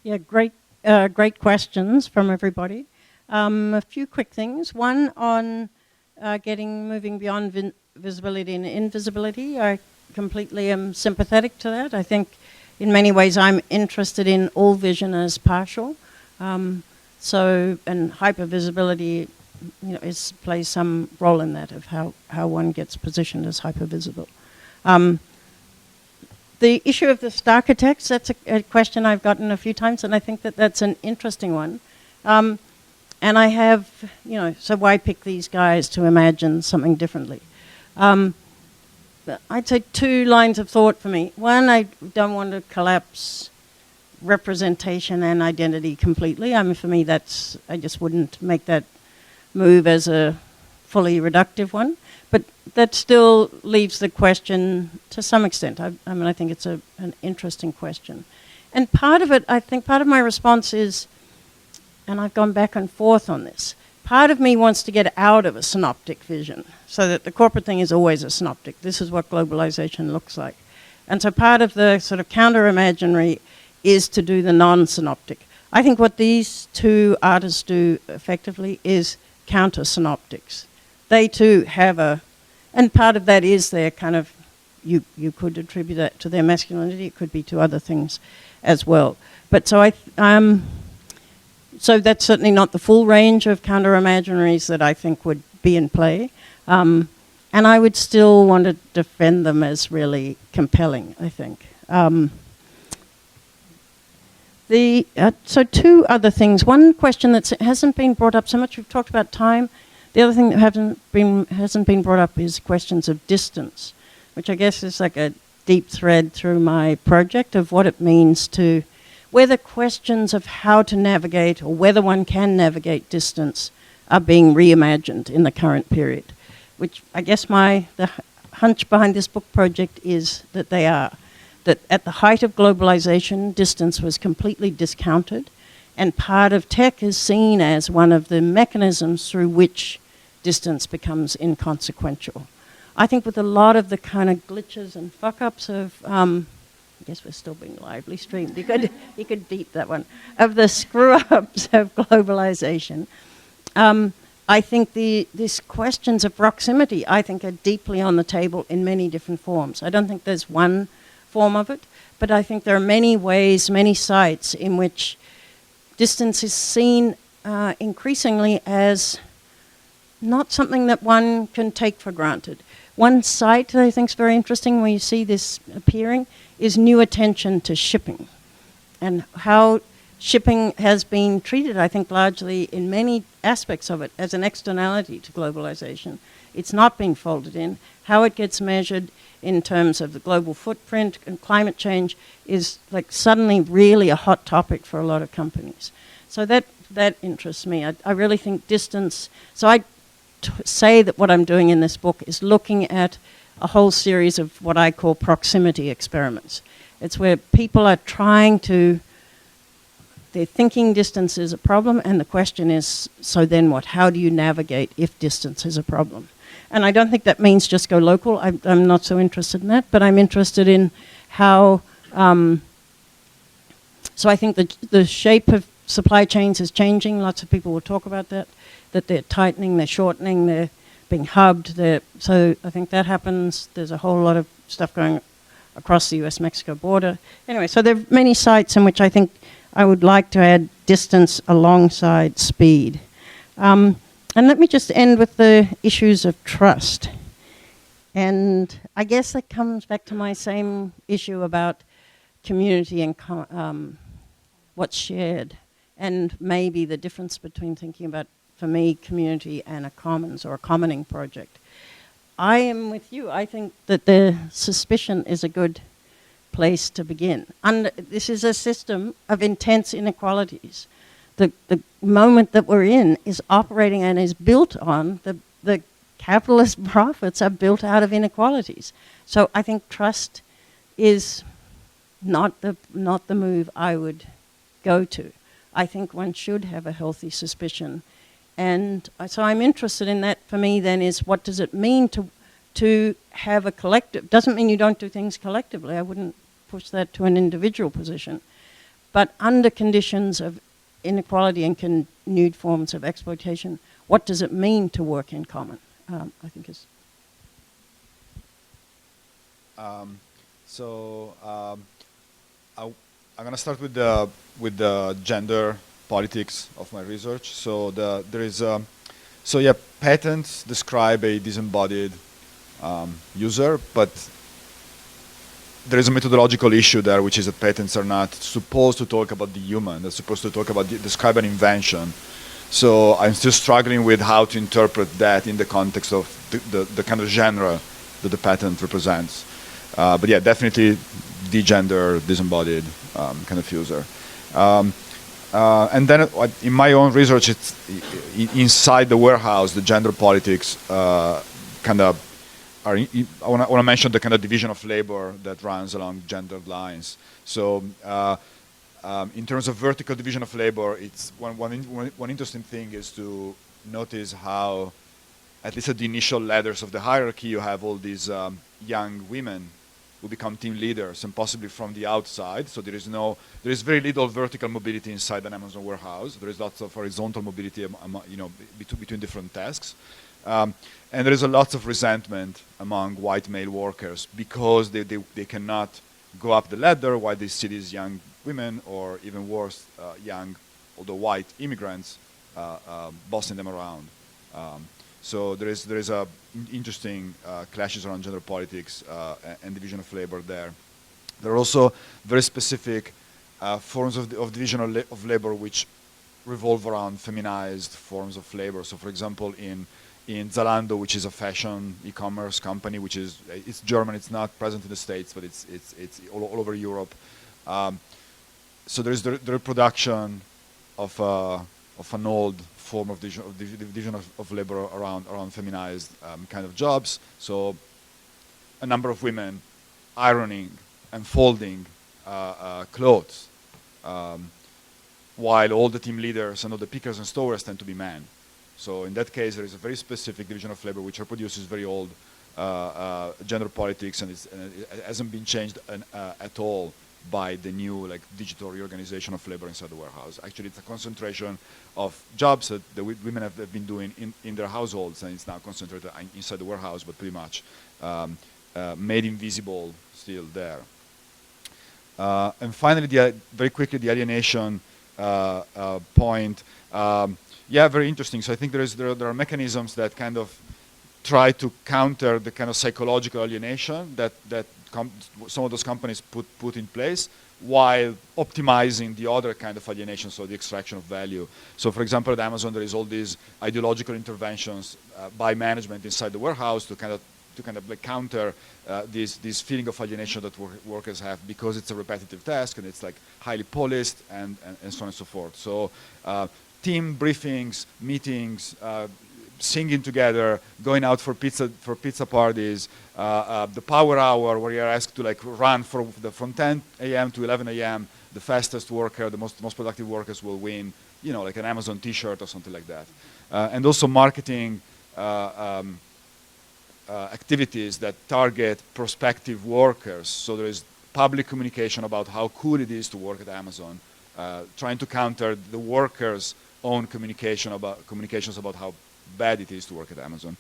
Yeah, great questions from everybody. A few quick things. One on moving beyond visibility and invisibility. I completely am sympathetic to that. I think in many ways I'm interested in all vision as partial. And hypervisibility plays some role in that, of how one gets positioned as hypervisible. The issue of the starchitects, that's a question I've gotten a few times, and I think that that's an interesting one. And I have, so why pick these guys to imagine something differently? I'd say two lines of thought for me. One, I don't want to collapse representation and identity completely. I mean, for me, I just wouldn't make that move as a fully reductive one. But that still leaves the question to some extent. I think it's an interesting question. And part of it, I think part of my response is, and I've gone back and forth on this, part of me wants to get out of a synoptic vision, so that the corporate thing is always a synoptic. This is what globalization looks like. And so part of the sort of counter-imaginary is to do the non-synoptic. I think what these two artists do effectively is counter-synoptics. They too have and part of that is their kind of, you could attribute that to their masculinity, it could be to other things as well. But so so that's certainly not the full range of counter-imaginaries that I think would be in play. And I would still want to defend them as really compelling, I think. So two other things. One question that hasn't been brought up so much, we've talked about time. The other thing that hasn't been brought up is questions of distance, which I guess is like a deep thread through my project of what it means to, whether questions of how to navigate or whether one can navigate distance are being reimagined in the current period, which I guess the hunch behind this book project is that they are. That at the height of globalization, distance was completely discounted, and part of tech is seen as one of the mechanisms through which distance becomes inconsequential. I think with a lot of the kind of glitches and fuck-ups of, I guess we're still being lively streamed, you could beat that one, of the screw-ups of globalization, I think these questions of proximity, I think, are deeply on the table in many different forms. I don't think there's one form of it, but I think there are many ways, many sites in which distance is seen increasingly as not something that one can take for granted. One site that I think is very interesting where you see this appearing is new attention to shipping, and how shipping has been treated, I think, largely in many aspects of it as an externality to globalization. It's not being folded in. How it gets measured in terms of the global footprint and climate change is like suddenly really a hot topic for a lot of companies. So that interests me. I really think distance, so I say that what I'm doing in this book is looking at a whole series of what I call proximity experiments. It's where people are trying to, they're thinking distance is a problem, and the question is, so then what? How do you navigate if distance is a problem? And I don't think that means just go local. I'm not so interested in that, but I'm interested in how, so I think the shape of supply chains is changing. Lots of people will talk about that they're tightening, they're shortening, they're being hubbed. So I think that happens. There's a whole lot of stuff going across the US-Mexico border. Anyway, so there are many sites in which I think I would like to add distance alongside speed. And let me just end with the issues of trust. And I guess that comes back to my same issue about community and what's shared, and maybe the difference between thinking about, for me, community and a commons or a commoning project. I am with you. I think that the suspicion is a good place to begin. This is a system of intense inequalities. The moment that we're in is operating and is built on the capitalist profits are built out of inequalities. So I think trust is not the move I would go to. I think one should have a healthy suspicion. And so I'm interested in that. For me then is, what does it mean to have a collective? Doesn't mean you don't do things collectively. I wouldn't push that to an individual position. But under conditions of inequality and continued forms of exploitation, what does it mean to work in common? I think is. I'm going to start with the gender politics of my research. So patents describe a disembodied user, but there is a methodological issue there, which is that patents are not supposed to talk about the human. They're supposed to talk about, describe an invention. So I'm still struggling with how to interpret that in the context of the kind of genre that the patent represents. But yeah, definitely de-gender, disembodied kind of user. And then in my own research, it's inside the warehouse, the gender politics kind of are. I want to mention the kind of division of labor that runs along gendered lines. So in terms of vertical division of labor, it's one interesting thing is to notice how, at least at the initial ladders of the hierarchy, you have all these young women who become team leaders, and possibly from the outside. So there is very little vertical mobility inside an Amazon warehouse. There is lots of horizontal mobility, between different tasks, and there is a lot of resentment among white male workers because they cannot go up the ladder while they see these young women, or even worse, young, although white immigrants, bossing them around. So there is a interesting clashes around gender politics and division of labor there. There are also very specific forms of division of labor which revolve around feminized forms of labor. So, for example, in Zalando, which is a fashion e-commerce company, it's German, it's not present in the States, but it's all over Europe. So there's the reproduction of an old form of division of labor around feminized kind of jobs. So a number of women ironing and folding clothes, while all the team leaders and all the pickers and stowers tend to be men. So in that case, there is a very specific division of labor which reproduces very old gender politics, and it hasn't been changed at all by the new digital reorganization of labor inside the warehouse. Actually, it's a concentration of jobs that the women have been doing in their households, and it's now concentrated inside the warehouse, but pretty much made invisible still there. And finally, very quickly, the alienation point. Yeah, very interesting. So I think there are mechanisms that kind of try to counter the kind of psychological alienation that some of those companies put in place. while optimizing the other kind of alienation, so the extraction of value. So for example, at Amazon, there is all these ideological interventions by management inside the warehouse to kind of like counter this feeling of alienation that workers have, because it's a repetitive task and it's like highly policed and so on and so forth. So team briefings, meetings, singing together, going out for pizza parties, the power hour where you're asked to like run from 10 a.m. to 11 a.m. The fastest worker, the most productive workers will win, you know, like an Amazon T-shirt or something like that. And also marketing activities that target prospective workers. So there is public communication about how cool it is to work at Amazon, trying to counter the workers' own communications about how bad it is to work at Amazon.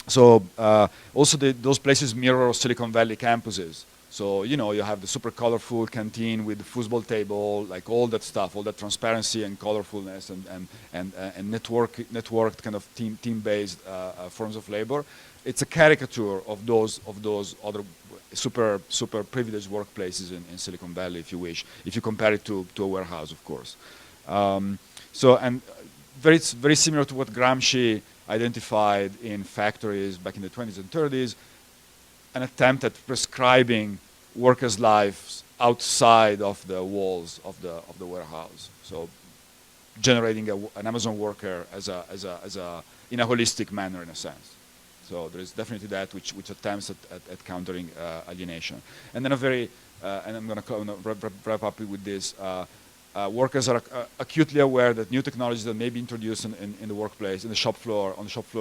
Also those places mirror Silicon Valley campuses. So, you know, you have the super colorful canteen with the football table, like all that stuff, all that transparency and colorfulness and networked kind of team-based forms of labor. It's a caricature of those other super privileged workplaces in Silicon Valley, if you wish, if you compare it to a warehouse, of course. Very similar to what Gramsci identified in factories back in the 20s and 30s, an attempt at prescribing workers' lives outside of the walls of the warehouse. So generating an Amazon worker in a holistic manner, in a sense. So there is definitely that which attempts at countering alienation. And then and I'm going to wrap up with this. Workers are acutely aware that new technologies that may be introduced in the workplace, on the shop floor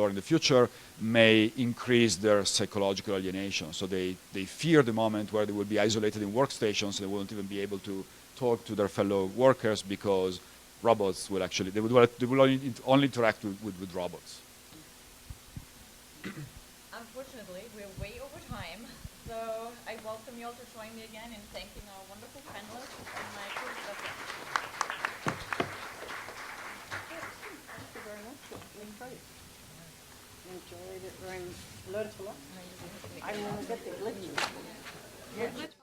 in the future, may increase their psychological alienation. So they fear the moment where they will be isolated in workstations, and they won't even be able to talk to their fellow workers because robots will actually, they will only interact with robots. Unfortunately, we're way over time, so I welcome you all to join me again in thanking our wonderful panelists and my co-discussants. Thank you very much. It was great. Enjoyed it very, learned a lot. I'm going to get the glitch.